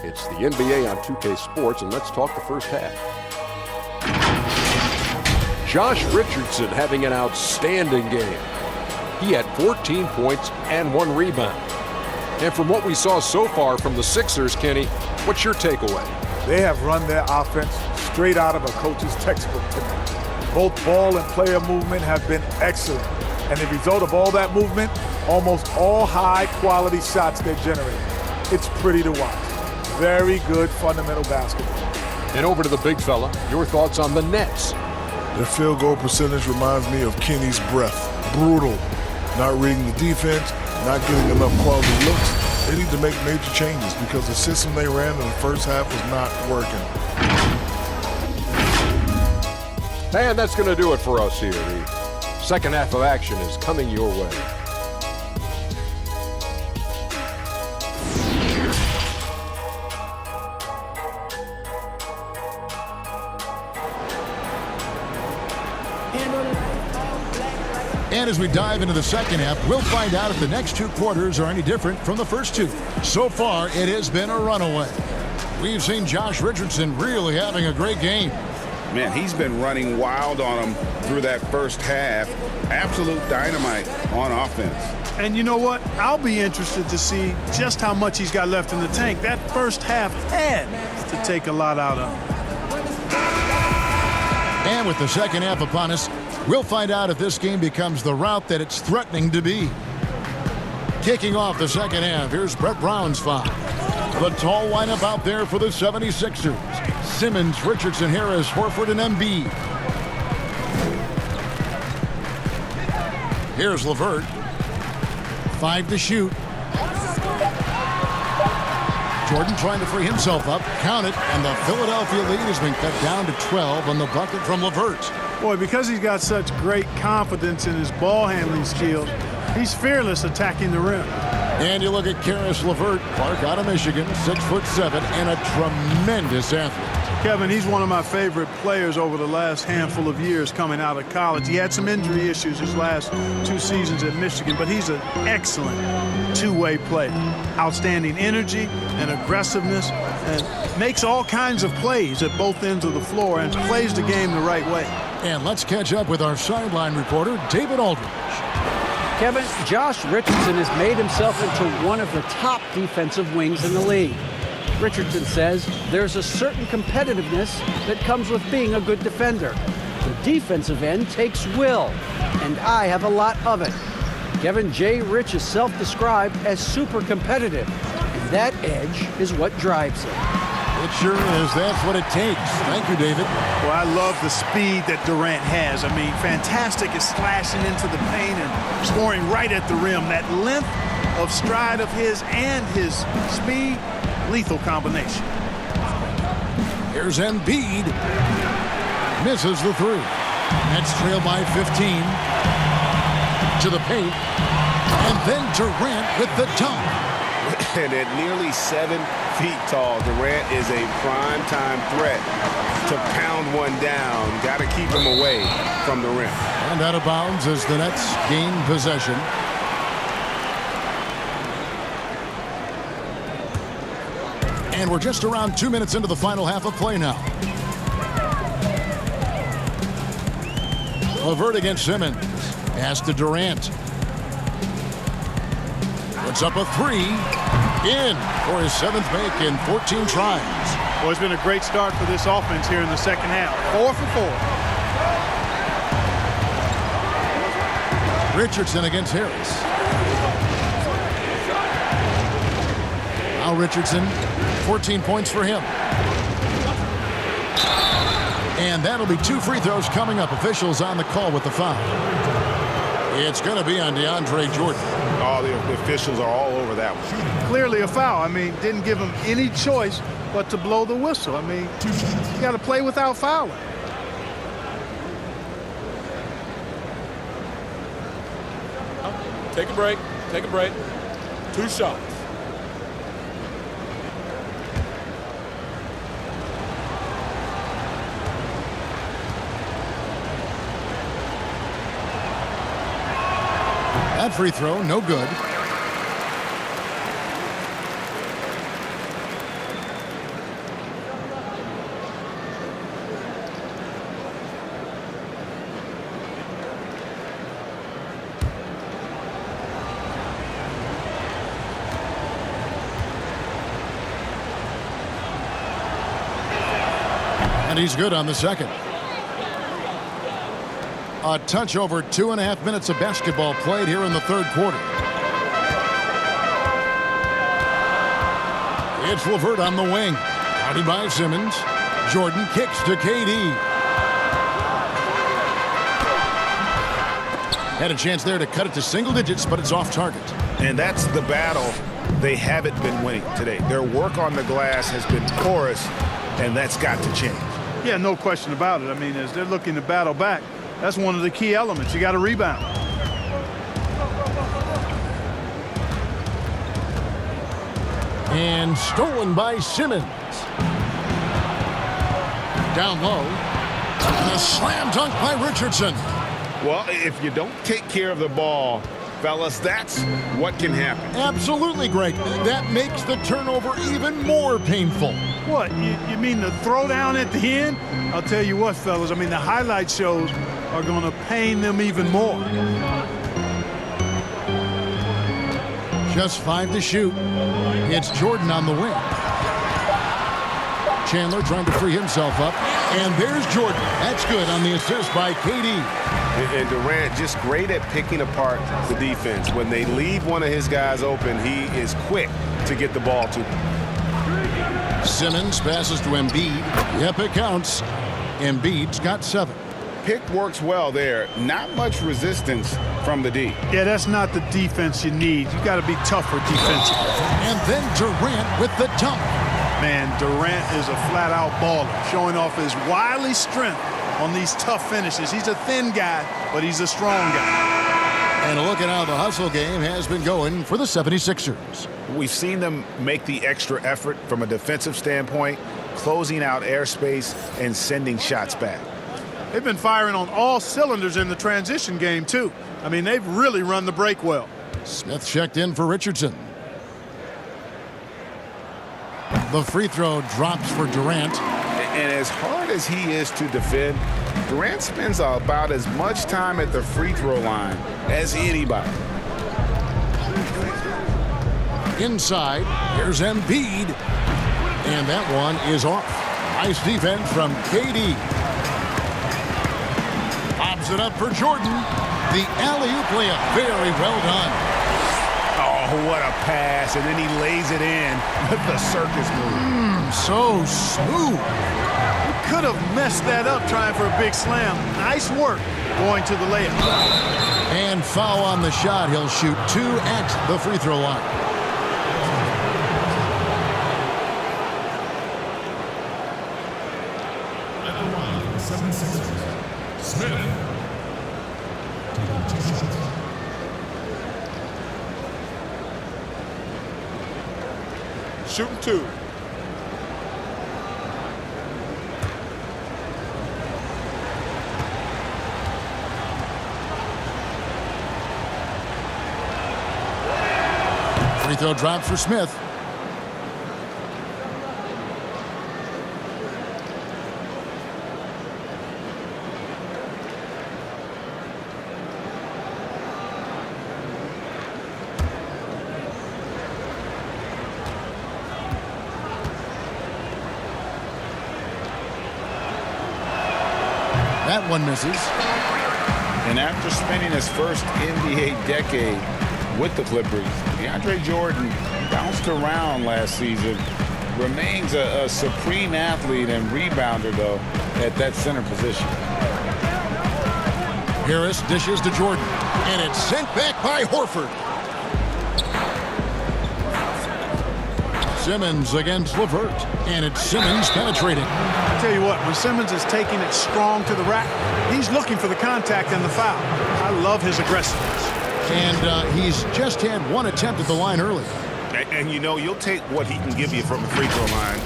It's the NBA on 2K Sports, and let's talk the first half. Josh Richardson having an outstanding game. He had 14 points and 1 rebound. And from what we saw so far from the Sixers, Kenny, what's your takeaway? They have run their offense straight out of a coach's textbook tonight. Both ball and player movement have been excellent. And the result of all that movement, almost all high-quality shots they're generating. It's pretty to watch. Very good fundamental basketball. And over to the big fella, your thoughts on the Nets. Their field goal percentage reminds me of Kenny's breath. Brutal. Not reading the defense, not getting enough quality looks. They need to make major changes because the system they ran in the first half was not working. And that's going to do it for us here. The second half of action is coming your way. And as we dive into the second half, we'll find out if the next two quarters are any different from the first two. So far, it has been a runaway. We've seen Josh Richardson really having a great game. Man, he's been running wild on him through that first half. Absolute dynamite on offense. And you know what? I'll be interested to see just how much he's got left in the tank. That first half had to take a lot out of him. And with the second half upon us, we'll find out if this game becomes the route that it's threatening to be. Kicking off the second half, here's Brett Brown's foul. The tall lineup out there for the 76ers. Simmons, Richardson, Harris, Horford, and Embiid. Here's LeVert. 5 to shoot. Jordan trying to free himself up. Count it, and the Philadelphia lead has been cut down to 12 on the bucket from LeVert. Boy, because he's got such great confidence in his ball handling skills, he's fearless attacking the rim. And you look at Karis LeVert, Clark out of Michigan, 6'7", and a tremendous athlete. Kevin, he's one of my favorite players over the last handful of years coming out of college. He had some injury issues his last 2 seasons at Michigan, but he's an excellent two-way player. Outstanding energy and aggressiveness, and makes all kinds of plays at both ends of the floor and plays the game the right way. And let's catch up with our sideline reporter, David Aldridge. Kevin, Josh Richardson has made himself into one of the top defensive wings in the league. Richardson says there's a certain competitiveness that comes with being a good defender. The defensive end takes will, and I have a lot of it. Kevin J. Rich is self-described as super competitive, and that edge is what drives him. It sure is. That's what it takes. Thank you, David. Well, I love the speed that Durant has. I mean, fantastic at slashing into the paint and scoring right at the rim. That length of stride of his and his speed, lethal combination. Here's Embiid. Misses the three. Nets trail by 15. To the paint. And then Durant with the dunk. And at nearly 7 feet tall, Durant is a prime-time threat to pound one down. Got to keep him away from the rim. And out of bounds as the Nets gain possession. And we're just around 2 minutes into the final half of play now. LeVert against Simmons. Pass to Durant. Puts up a three. In for his 7th make in 14 tries. Well, it's been a great start for this offense here in the second half. 4 for 4. Richardson against Harris. Now Richardson, 14 points for him. And that'll be 2 free throws coming up. Officials on the call with the foul. It's going to be on DeAndre Jordan. Oh, the officials are all over that one. Clearly a foul. I mean, didn't give him any choice but to blow the whistle. I mean, you got to play without fouling. Take a break. Take a break. 2 shots. That free throw, no good. And he's good on the second. A touch over 2.5 minutes of basketball played here in the third quarter. It's LeVert on the wing. Guarded by Simmons. Jordan kicks to KD. Had a chance there to cut it to single digits, but it's off target. And that's the battle they haven't been winning today. Their work on the glass has been porous, and that's got to change. Yeah, no question about it. I mean, as they're looking to battle back, that's one of the key elements. You got to rebound. And stolen by Simmons. Down low. And a slam dunk by Richardson. Well, if you don't take care of the ball, fellas, that's what can happen. Absolutely, Greg. That makes the turnover even more painful. What, you mean the throwdown at the end? I'll tell you what, fellas, I mean, the highlight shows are going to pain them even more. Just 5 to shoot. It's Jordan on the wing. Chandler trying to free himself up. And there's Jordan. That's good on the assist by KD. And Durant just great at picking apart the defense. When they leave one of his guys open, he is quick to get the ball to him. Simmons passes to Embiid. Yep, it counts. Embiid's got 7. Pick works well there. Not much resistance from the D. Yeah, that's not the defense you need. You got to be tougher defensively. And then Durant with the dunk. Man, Durant is a flat-out baller, showing off his wily strength on these tough finishes. He's a thin guy, but he's a strong guy. And a look at how the hustle game has been going for the 76ers. We've seen them make the extra effort from a defensive standpoint, closing out airspace and sending shots back. They've been firing on all cylinders in the transition game, too. I mean, they've really run the break well. Smith checked in for Richardson. The free throw drops for Durant. And as hard as he is to defend, Durant spends about as much time at the free throw line as anybody. Inside, here's Embiid. And that one is off. Nice defense from KD. Pops it up for Jordan. The alley-oop layup, very well done. Oh, what a pass, and then he lays it in with the circus move. So smooth. You could have messed that up trying for a big slam. Nice work going to the layup. And foul on the shot. He'll shoot 2 at the free throw line. At the line, 76ers, Smith. Shooting 2. Free throw drop for Smith. That one misses. And after spending his first NBA decade with the Clippers, DeAndre Jordan bounced around last season, remains a supreme athlete and rebounder, though, at that center position. Harris dishes to Jordan, and it's sent back by Horford. Simmons against LeVert, and it's Simmons penetrating. I tell you what, when Simmons is taking it strong to the rack, he's looking for the contact and the foul. I love his aggressiveness. And he's just had 1 attempt at the line early. And you know, you'll take what he can give you from the free throw line.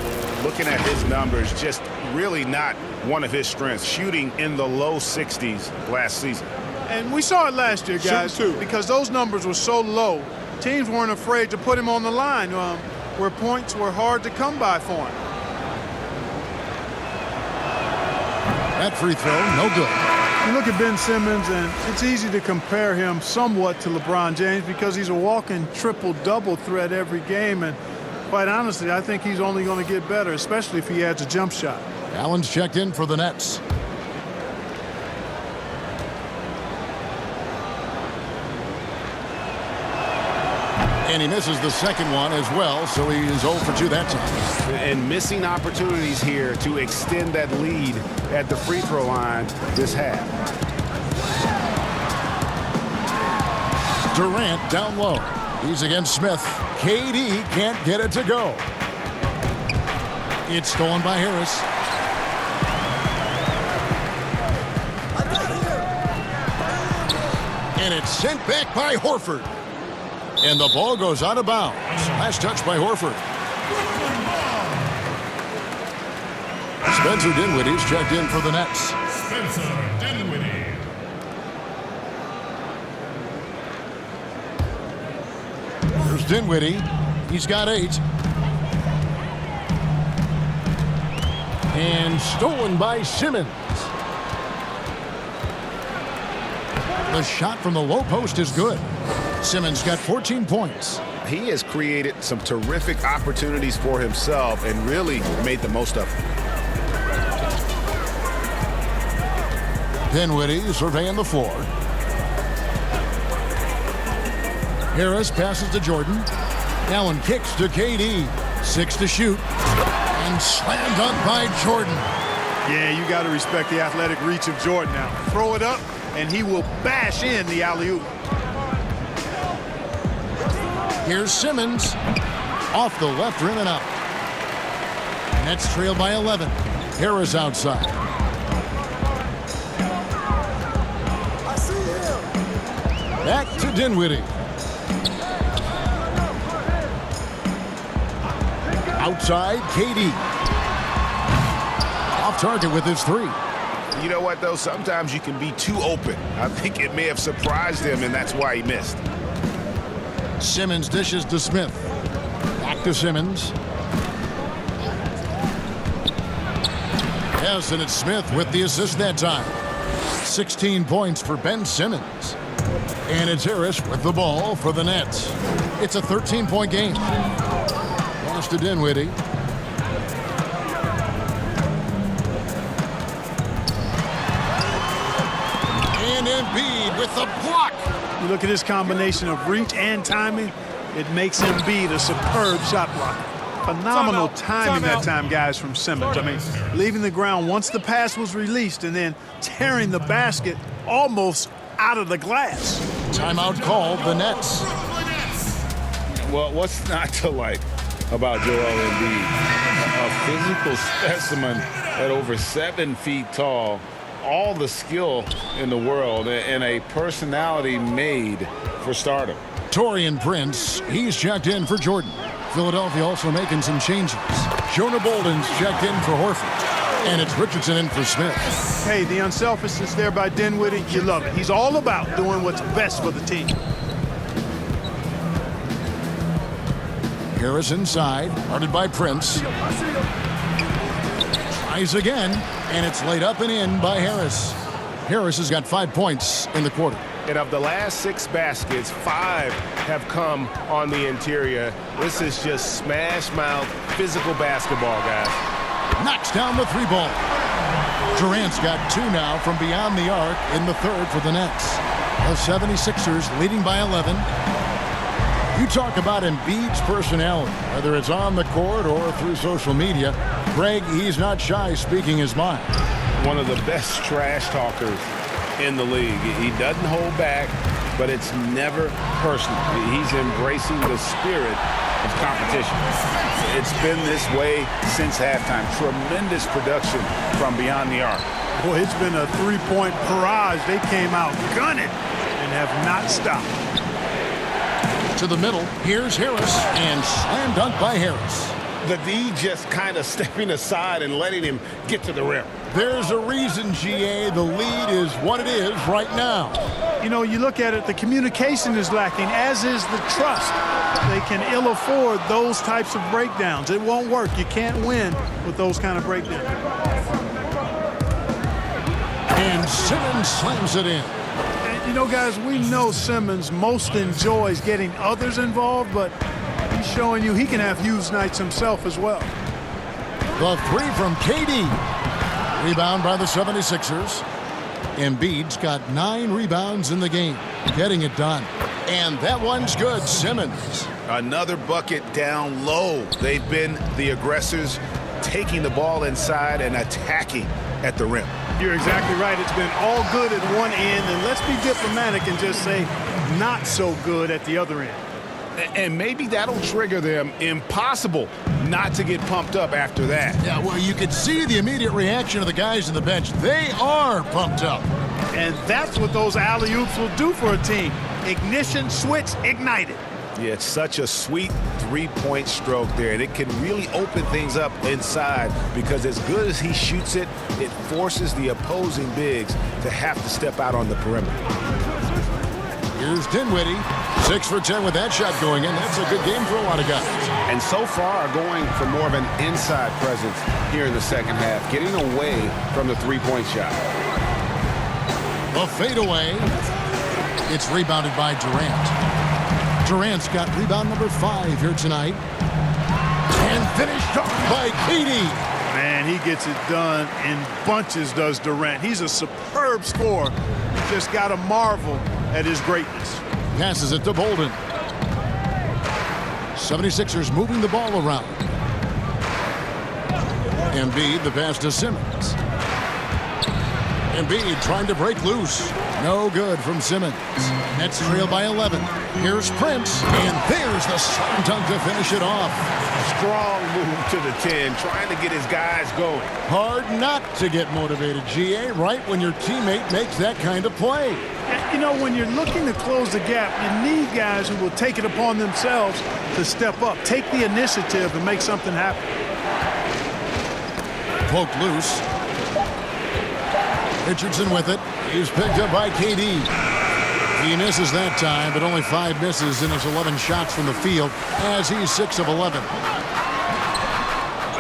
Looking at his numbers, just really not one of his strengths. Shooting in the low 60s last season. And we saw it last year, guys, because those numbers were so low. Teams weren't afraid to put him on the line where points were hard to come by for him. That free throw, no good. You look at Ben Simmons, and it's easy to compare him somewhat to LeBron James because he's a walking triple-double threat every game. And quite honestly, I think he's only going to get better, especially if he adds a jump shot. Allen's checked in for the Nets. And he misses the second one as well, so he is 0 for 2 that time. And missing opportunities here to extend that lead at the free throw line this half. Durant down low. He's against Smith. KD can't get it to go. It's stolen by Harris. And it's sent back by Horford. And the ball goes out of bounds. Last touch by Horford. Spencer Dinwiddie's checked in for the Nets. Spencer Dinwiddie. Dinwiddie. He's got 8. And stolen by Simmons. The shot from the low post is good. Simmons got 14 points. He has created some terrific opportunities for himself and really made the most of them. Dinwiddie surveying the floor. Harris passes to Jordan. Allen kicks to KD. 6 to shoot. And slam dunk by Jordan. Yeah, you got to respect the athletic reach of Jordan now. Throw it up, and he will bash in the alley-oop. Here's Simmons. Off the left rim and out. Nets trail by 11. Harris outside. Back to Dinwiddie. Outside, KD. Off target with his 3. You know what, though? Sometimes you can be too open. I think it may have surprised him, and that's why he missed. Simmons dishes to Smith. Back to Simmons. Yes, and it's Smith with the assist that time. 16 points for Ben Simmons. And it's Harris with the ball for the Nets. It's a 13-point game. Pass to Dinwiddie. And Embiid with the block. You look at his combination of reach and timing, it makes Embiid a superb shot blocker. Phenomenal timing that time, guys, from Simmons. I mean, leaving the ground once the pass was released and then tearing the basket almost out of the glass. Timeout called, the Nets. Well, what's not to like about Joel Embiid? A physical specimen at over 7 feet tall, all the skill in the world, and a personality made for stardom. Taurean Prince, he's checked in for Jordan. Philadelphia also making some changes. Jonah Bolden's checked in for Horford. And it's Richardson in for Smith. Hey, the unselfishness there by Dinwiddie, you love it. He's all about doing what's best for the team. Harris inside, guarded by Prince. Tries again, and it's laid up and in by Harris. Harris has got 5 points in the quarter. And of the last 6 baskets, 5 have come on the interior. This is just smash-mouth physical basketball, guys. Knocks down the 3-ball. Durant's got 2 now from beyond the arc in the third for the Nets. The 76ers leading by 11. You talk about Embiid's personality, whether it's on the court or through social media. Greg, he's not shy speaking his mind. One of the best trash talkers in the league. He doesn't hold back, but it's never personal. He's embracing the spirit of competition. It's been this way since halftime. Tremendous production from beyond the arc. Boy, it's been a 3-point barrage. They came out gunning and have not stopped. To the middle, here's Harris, and slam dunk by Harris. The D just kind of stepping aside and letting him get to the rim. There's a reason, GA, the lead is what it is right now. You know, you look at it, the communication is lacking, as is the trust. They can ill afford those types of breakdowns. It won't work. You can't win with those kind of breakdowns. And Simmons slams it in. And, you know, guys, we know Simmons most enjoys getting others involved, but he's showing you he can have huge nights himself as well. The 3 from KD. Rebound by the 76ers. Embiid's got 9 rebounds in the game, getting it done. And that one's good, Simmons. Another bucket down low. They've been the aggressors, taking the ball inside and attacking at the rim. You're exactly right. It's been all good at one end, and let's be diplomatic and just say not so good at the other end. And maybe that'll trigger them. Impossible not to get pumped up after that. Yeah, well, you could see the immediate reaction of the guys on the bench. They are pumped up. And that's what those alley-oops will do for a team. Ignition, switch, ignited. Yeah, it's such a sweet 3-point stroke there, and it can really open things up inside because as good as he shoots it, it forces the opposing bigs to have to step out on the perimeter. Here's Dinwiddie. 6 for 10 with that shot going in. That's a good game for a lot of guys. And so far going for more of an inside presence here in the second half, getting away from the three-point shot. A fadeaway. It's rebounded by Durant. Durant's got rebound number 5 here tonight. And finished off by KD. Man, he gets it done in bunches, does Durant. He's a superb scorer. Just got to marvel at his greatness. Passes it to Bolden. 76ers moving the ball around. Embiid, the pass to Simmons. Embiid trying to break loose. No good from Simmons. Nets trail by 11. Here's Prince, and there's the slam dunk to finish it off. Strong move to the 10, trying to get his guys going. Hard not to get motivated, GA, right when your teammate makes that kind of play. You know, when you're looking to close the gap, you need guys who will take it upon themselves to step up, take the initiative, and make something happen. Poked loose. Richardson with it. He's picked up by KD. He misses that time, but only 5 misses in his 11 shots from the field as he's 6 of 11.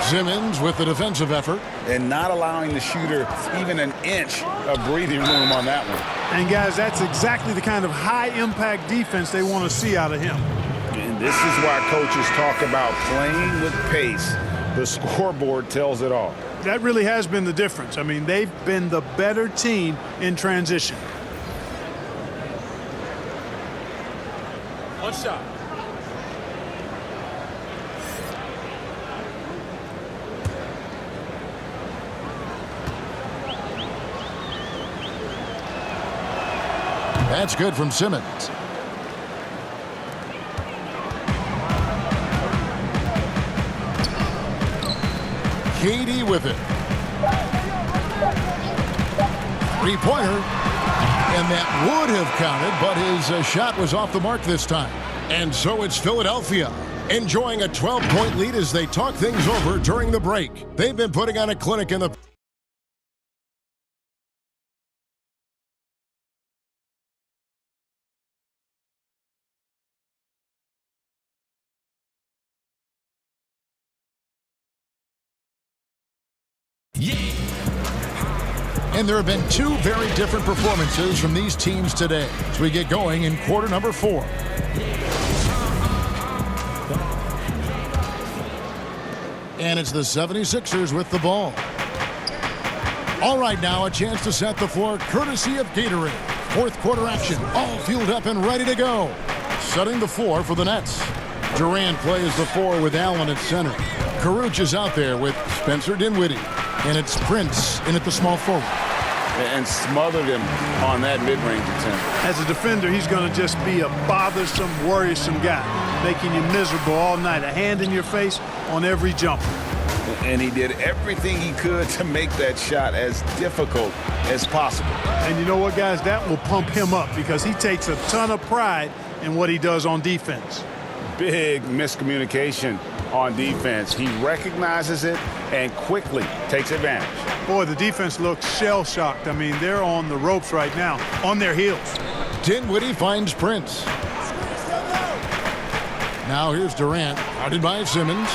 Simmons with the defensive effort. And not allowing the shooter even an inch of breathing room on that one. And, guys, that's exactly the kind of high-impact defense they want to see out of him. And this is why coaches talk about playing with pace. The scoreboard tells it all. That really has been the difference. I mean, they've been the better team in transition. One shot. That's good from Simmons. KD with it. Three-pointer. And that would have counted, but his shot was off the mark this time. And so it's Philadelphia enjoying a 12-point lead as they talk things over during the break. They've been putting on a clinic in the... And there have been 2 very different performances from these teams today as we get going in quarter number 4. And it's the 76ers with the ball. All right, now a chance to set the floor courtesy of Gatorade. Fourth quarter action, all fueled up and ready to go. Setting the floor for the Nets. Durant plays the 4 with Allen at center. Caruch is out there with Spencer Dinwiddie. And it's Prince in at the small forward. And smothered him on that mid-range attempt. As a defender, he's going to just be a bothersome, worrisome guy, making you miserable all night, a hand in your face on every jumper. And he did everything he could to make that shot as difficult as possible. And you know what, guys? That will pump him up because he takes a ton of pride in what he does on defense. Big miscommunication on defense. He recognizes it and quickly takes advantage. Boy, the defense looks shell-shocked. I mean, they're on the ropes right now, on their heels. Dinwiddie finds Prince. Now here's Durant, guarded by Simmons.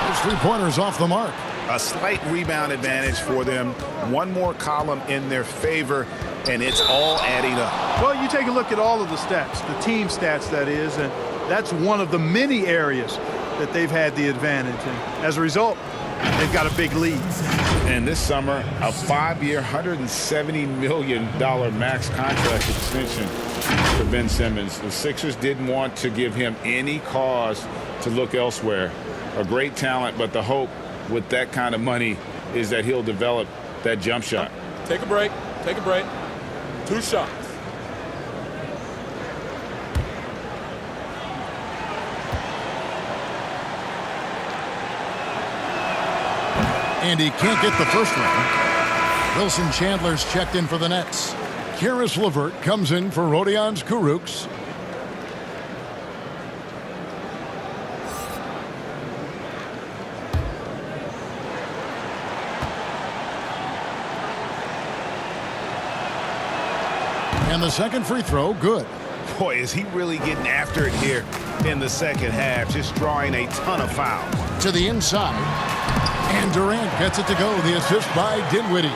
His three-pointer's off the mark. A slight rebound advantage for them. One more column in their favor, and it's all adding up. Well, you take a look at all of the stats, the team stats, that is, and that's one of the many areas that they've had the advantage. And as a result, they've got a big lead. And this summer, a 5-year, $170 million max contract extension for Ben Simmons. The Sixers didn't want to give him any cause to look elsewhere. A great talent, but the hope with that kind of money is that he'll develop that jump shot. Take a break. Take a break. 2 shots. And he can't get the first one. Wilson Chandler's checked in for the Nets. Karis LeVert comes in for Rodions Kurucs. And the second free throw, good. Boy, is he really getting after it here in the second half, just drawing a ton of fouls. To the inside. And Durant gets it to go. The assist by Dinwiddie.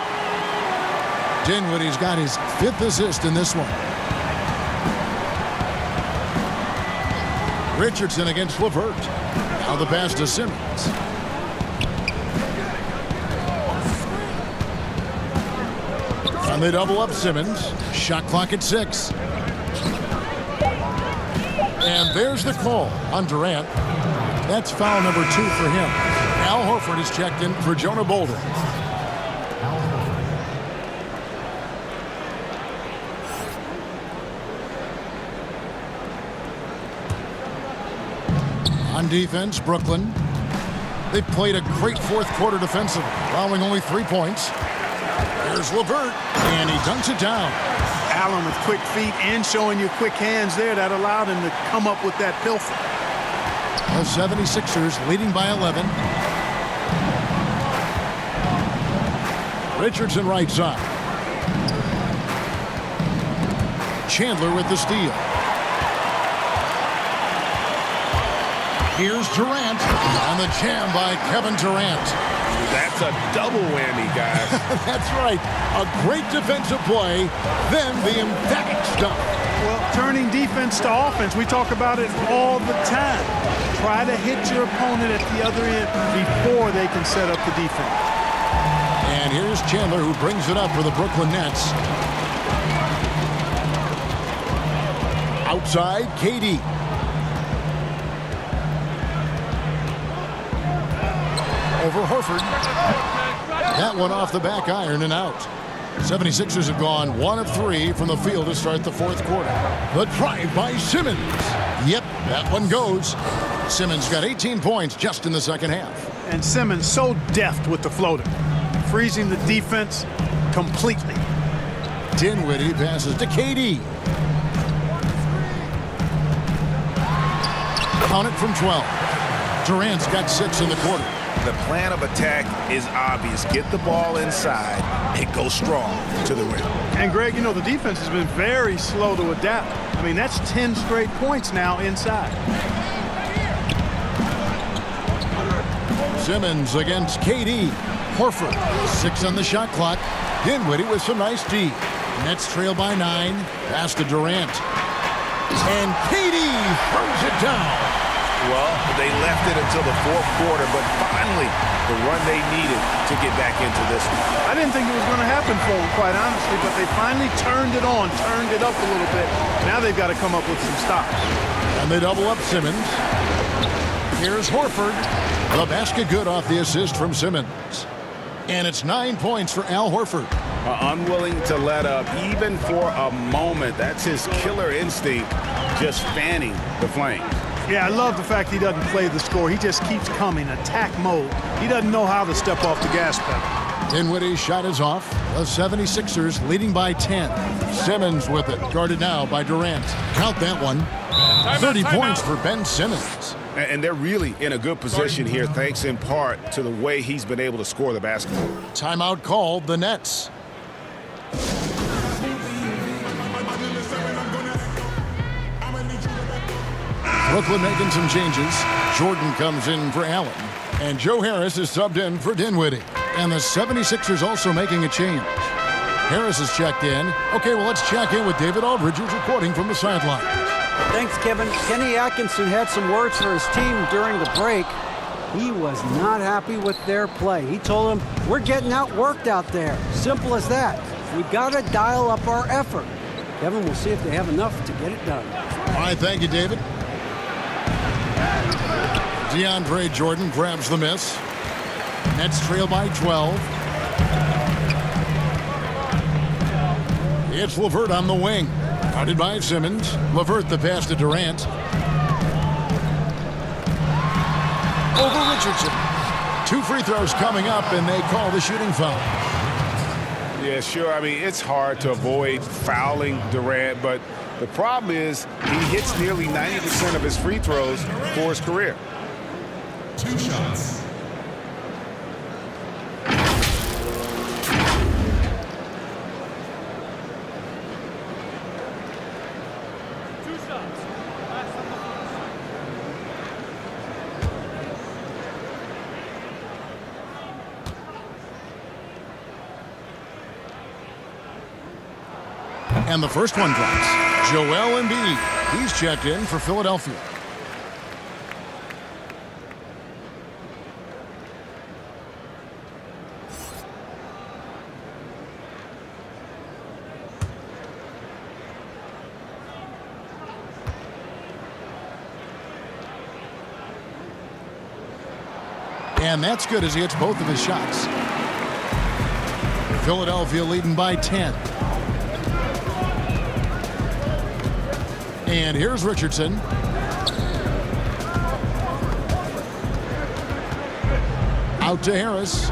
Dinwiddie's got his 5th assist in this one. Richardson against LeVert. Now the pass to Simmons. And they double up Simmons. Shot clock at 6. And there's the call on Durant. That's foul number 2 for him. Al Horford is checked in for Jonah Bolden. On defense, Brooklyn. They played a great fourth quarter defensively, allowing only 3 points. There's LeVert, and he dunks it down. Allen with quick feet and showing you quick hands there that allowed him to come up with that pilfer. The 76ers leading by 11. Richardson right side. Chandler with the steal. Here's Durant, and the jam by Kevin Durant. That's a double whammy, guys. That's right. A great defensive play, then the emphatic stuff. Well, turning defense to offense, we talk about it all the time. Try to hit your opponent at the other end before they can set up the defense. And here's Chandler, who brings it up for the Brooklyn Nets. Outside, KD. Over Horford. That one off the back iron and out. 76ers have gone 1 of 3 from the field to start the fourth quarter. The drive by Simmons. Yep, that one goes. Simmons got 18 points just in the second half. And Simmons so deft with the floater, freezing the defense completely. Dinwiddie passes to KD. Count it from 12. Durant's got 6 in the quarter. The plan of attack is obvious. Get the ball inside and go strong to the rim. And Greg, you know, the defense has been very slow to adapt. I mean, that's 10 straight points now inside. Simmons against KD. Horford, 6 on the shot clock. Dinwiddie with some nice D. Nets trail by 9. Pass to Durant. And KD throws it down. Well, they left it until the fourth quarter, but finally the run they needed to get back into this one. I didn't think it was going to happen for them, quite honestly, but they finally turned it on, turned it up a little bit. Now they've got to come up with some stops. And they double up Simmons. Here's Horford. The basket good off the assist from Simmons. And it's 9 points for Al Horford. Unwilling to let up even for a moment. That's his killer instinct, just fanning the flames. Yeah, I love the fact he doesn't play the score. He just keeps coming, attack mode. He doesn't know how to step off the gas pedal. Dinwiddie's shot is off. The 76ers leading by 10. Simmons with it, guarded now by Durant. Count that one. 30 points for Ben Simmons. And they're really in a good position here, thanks in part to the way he's been able to score the basketball. Timeout called, the Nets. Brooklyn making some changes. Jordan comes in for Allen. And Joe Harris is subbed in for Dinwiddie. And the 76ers also making a change. Harris is checked in. Okay, well, let's check in with David Aldridge, who's reporting from the sidelines. Thanks, Kevin. Kenny Atkinson had some words for his team during the break. He was not happy with their play. He told them, we're getting outworked out there. Simple as that. We've got to dial up our effort. Kevin, we'll see if they have enough to get it done. All right, thank you, David. DeAndre Jordan grabs the miss. Nets trail by 12. It's LeVert on the wing. Guarded by Simmons. LeVert the pass to Durant. Over Richardson. 2 free throws coming up, and they call the shooting foul. Yeah, sure. I mean, it's hard to avoid fouling Durant, but the problem is he hits nearly 90% of his free throws for his career. 2 shots. And the first one drops. Joel Embiid. He's checked in for Philadelphia. And that's good as he hits both of his shots. Philadelphia leading by 10. And here's Richardson. Out to Harris.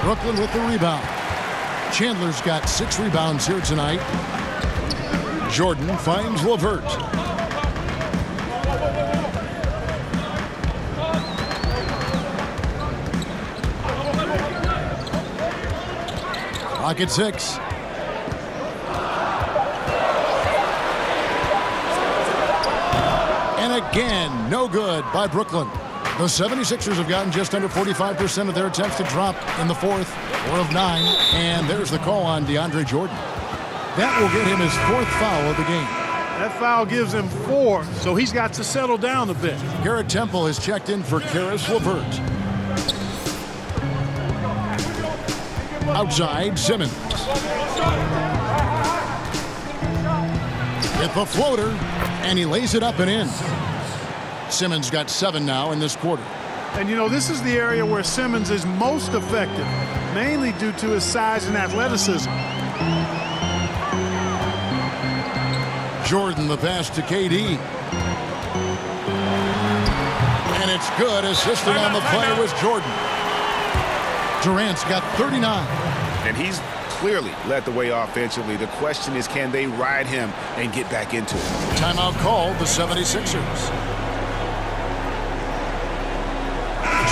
Brooklyn with the rebound. Chandler's got 6 rebounds here tonight. Jordan finds LeVert. Clock at 6. And again, no good by Brooklyn. The 76ers have gotten just under 45% of their attempts to drop in the fourth, 4 of 9. And there's the call on DeAndre Jordan. That will get him his 4th foul of the game. That foul gives him 4, so he's got to settle down a bit. Garrett Temple has checked in for Caris LeVert. Outside, Simmons. Hit the floater, and he lays it up and in. Simmons got 7 now in this quarter. And, you know, this is the area where Simmons is most effective, mainly due to his size and athleticism. Jordan, the pass to KD. And it's good. Assisting on the play was Jordan. Durant's got 39. And he's clearly led the way offensively. The question is, can they ride him and get back into it? Timeout called the 76ers.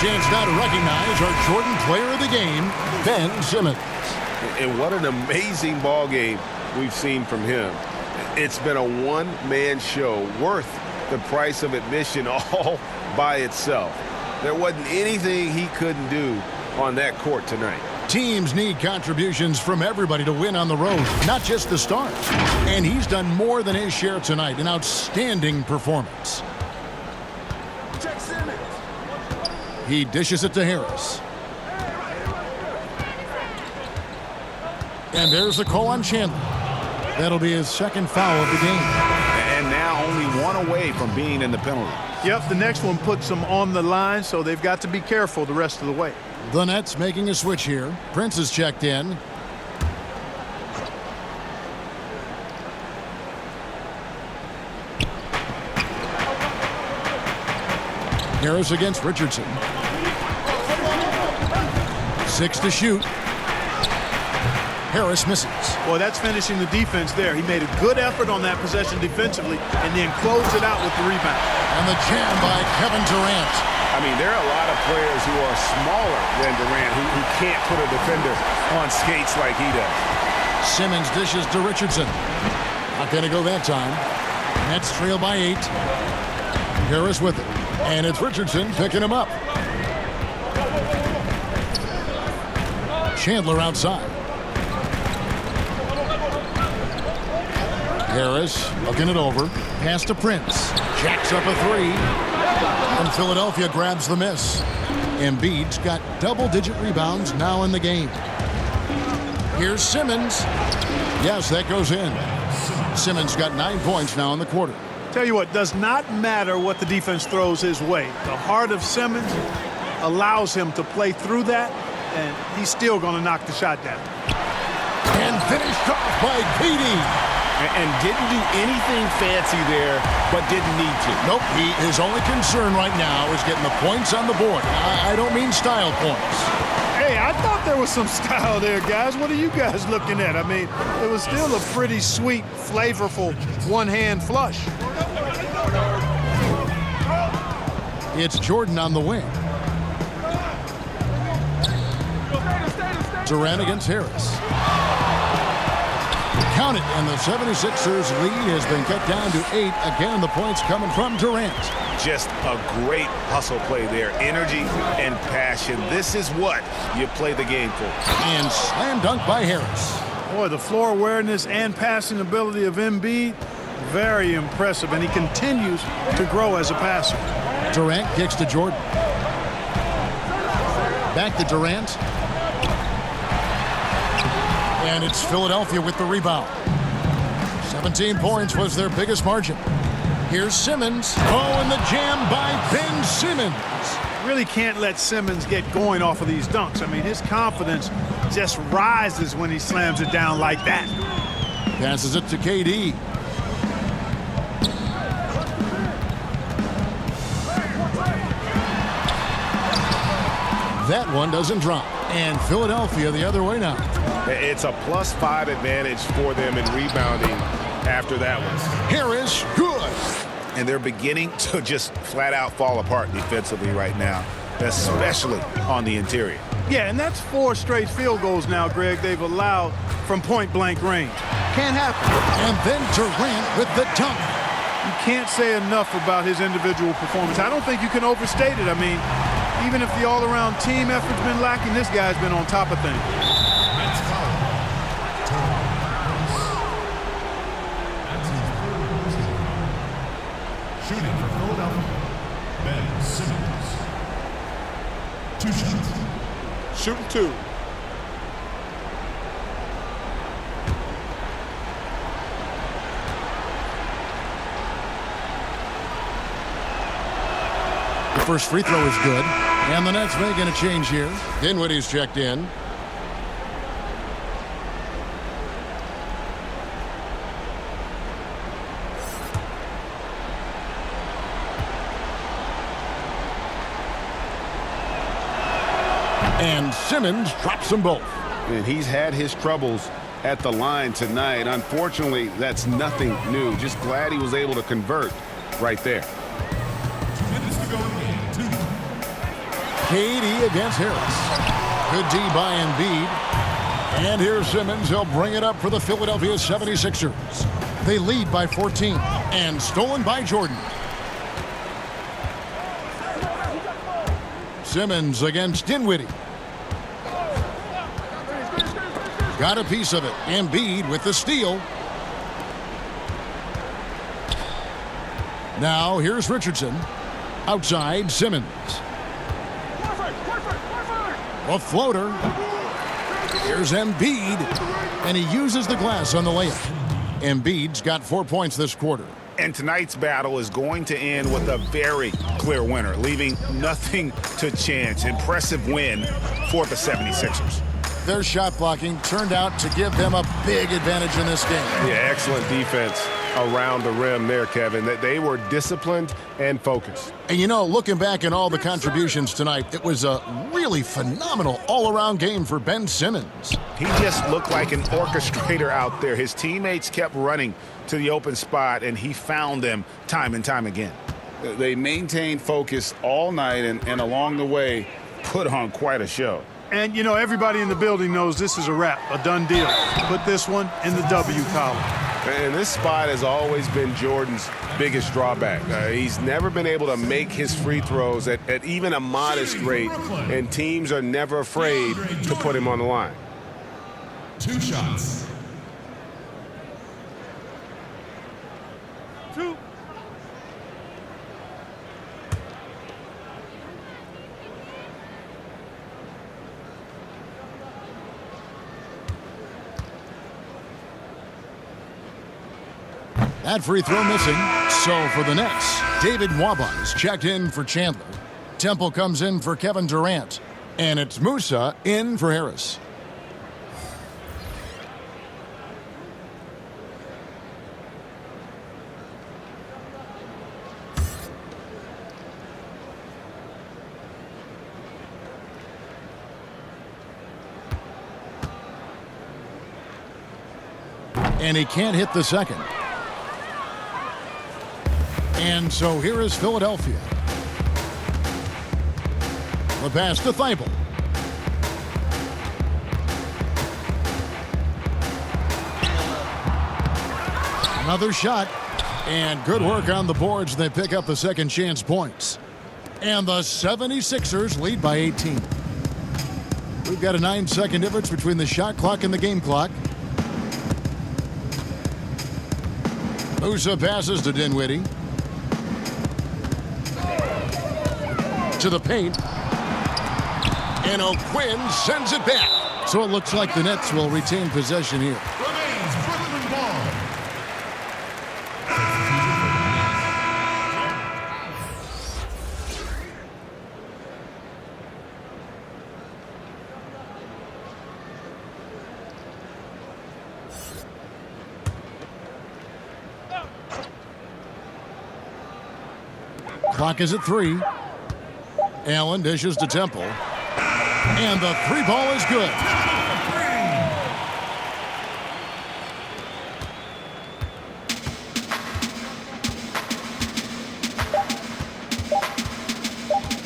Chance now to recognize our Jordan player of the game, Ben Simmons. And what an amazing ball game we've seen from him. It's been a one-man show worth the price of admission all by itself. There wasn't anything he couldn't do on that court tonight. Teams need contributions from everybody to win on the road, not just the stars. And he's done more than his share tonight. An outstanding performance. He dishes it to Harris. And there's the call on Chandler. That'll be his 2nd foul of the game. And now only 1 away from being in the penalty. Yep, the next one puts them on the line, so they've got to be careful the rest of the way. The Nets making a switch here. Prince is checked in. Harris against Richardson. 6 to shoot. Harris misses. Boy, that's finishing the defense there. He made a good effort on that possession defensively and then closed it out with the rebound. And the jam by Kevin Durant. I mean, there are a lot of players who are smaller than Durant who can't put a defender on skates like he does. Simmons dishes to Richardson. Not going to go that time. Nets trail by 8. Harris with it. And it's Richardson picking him up. Chandler outside. Harris looking it over. Pass to Prince. Jacks up a 3. And Philadelphia grabs the miss. Embiid's got double-digit rebounds now in the game. Here's Simmons. Yes, that goes in. Simmons got 9 points now in the quarter. Tell you what, does not matter what the defense throws his way. The heart of Simmons allows him to play through that, and he's still going to knock the shot down. And finished off by KD. And didn't do anything fancy there, but didn't need to. Nope, his only concern right now is getting the points on the board. I don't mean style points. Hey, I thought there was some style there, guys. What are you guys looking at? I mean, it was still a pretty sweet, flavorful one-hand flush. It's Jordan on the wing. Durant against Harris. Count it, and the 76ers lead has been cut down to 8. Again, the points coming from Durant. Just a great hustle play there. Energy and passion. This is what you play the game for. And slam dunk by Harris. Boy, the floor awareness and passing ability of Embiid, very impressive, and he continues to grow as a passer. Durant kicks to Jordan. Back to Durant. And it's Philadelphia with the rebound. 17 points was their biggest margin. Here's Simmons. Oh, and the jam by Ben Simmons. Really can't let Simmons get going off of these dunks. I mean, his confidence just rises when he slams it down like that. Passes it to KD. That one doesn't drop. And Philadelphia the other way now. It's a +5 advantage for them in rebounding after that one. Harris, good. And they're beginning to just flat out fall apart defensively right now, especially on the interior. Yeah, and that's 4 straight field goals now, Greg, they've allowed from point-blank range. Can't happen. And then Durant with the dunk. You can't say enough about his individual performance. I don't think you can overstate it. I mean, even if the all-around team effort's been lacking, this guy's been on top of things. Shooting for Philadelphia, Ben Simmons. 2 shots. Shooting 2. The first free throw is good. And the Nets making a change here. Dinwiddie's checked in. And Simmons drops them both. And he's had his troubles at the line tonight. Unfortunately, that's nothing new. Just glad he was able to convert right there. 2 minutes to go in game 2. KD against Harris. Good D by Embiid. And here's Simmons. He'll bring it up for the Philadelphia 76ers. They lead by 14. And stolen by Jordan. Simmons against Dinwiddie. Got a piece of it. Embiid with the steal. Now here's Richardson. Outside Simmons. A floater. Here's Embiid. And he uses the glass on the layup. Embiid's got 4 points this quarter. And tonight's battle is going to end with a very clear winner, leaving nothing to chance. Impressive win for the 76ers. Their shot blocking turned out to give them a big advantage in this game. Yeah, excellent defense around the rim there, Kevin. They were disciplined and focused. And you know, looking back at all the contributions tonight, it was a really phenomenal all-around game for Ben Simmons. He just looked like an orchestrator out there. His teammates kept running to the open spot, and he found them time and time again. They maintained focus all night and along the way put on quite a show. And, you know, everybody in the building knows this is a wrap, a done deal. Put this one in the W column. And this spot has always been Jordan's biggest drawback. He's never been able to make his free throws at even a modest rate, and teams are never afraid to put him on the line. 2 shots. 2. That free throw missing. So for the Nets, David Nwaba is checked in for Chandler. Temple comes in for Kevin Durant. And it's Musa in for Harris. And he can't hit the second. And so here is Philadelphia. The pass to Thibault. Another shot. And good work on the boards. They pick up the second chance points. And the 76ers lead by 18. We've got a 9-second difference between the shot clock and the game clock. Musa passes to Dinwiddie. To the paint. And O'Quinn sends it back. So it looks like the Nets will retain possession here. Remains Brooklyn ball. Clock is at 3. Allen dishes to Temple. And the 3 ball is good.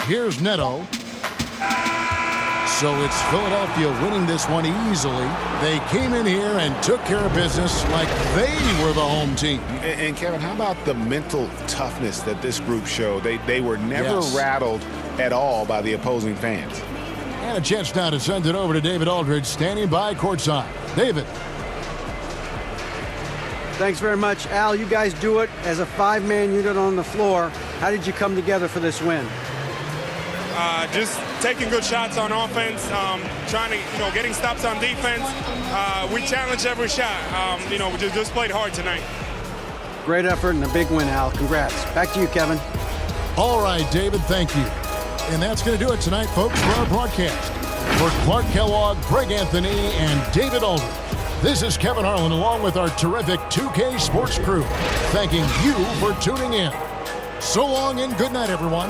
Here's Neto. So it's Philadelphia winning this one easily. They came in here and took care of business like they were the home team. And Kevin, how about the mental toughness that this group showed? They were never rattled at all by the opposing fans. And a chance now to send it over to David Aldridge, standing by courtside. David. Thanks very much, Al. You guys do it as a 5-man unit on the floor. How did you come together for this win? Just taking good shots on offense, trying to, getting stops on defense. We challenged every shot. We just played hard tonight. Great effort and a big win, Al. Congrats. Back to you, Kevin. All right, David, thank you. And that's going to do it tonight, folks, for our broadcast. For Clark Kellogg, Greg Anthony, and David Aldridge, this is Kevin Harlan along with our terrific 2K Sports crew, thanking you for tuning in. So long and good night, everyone.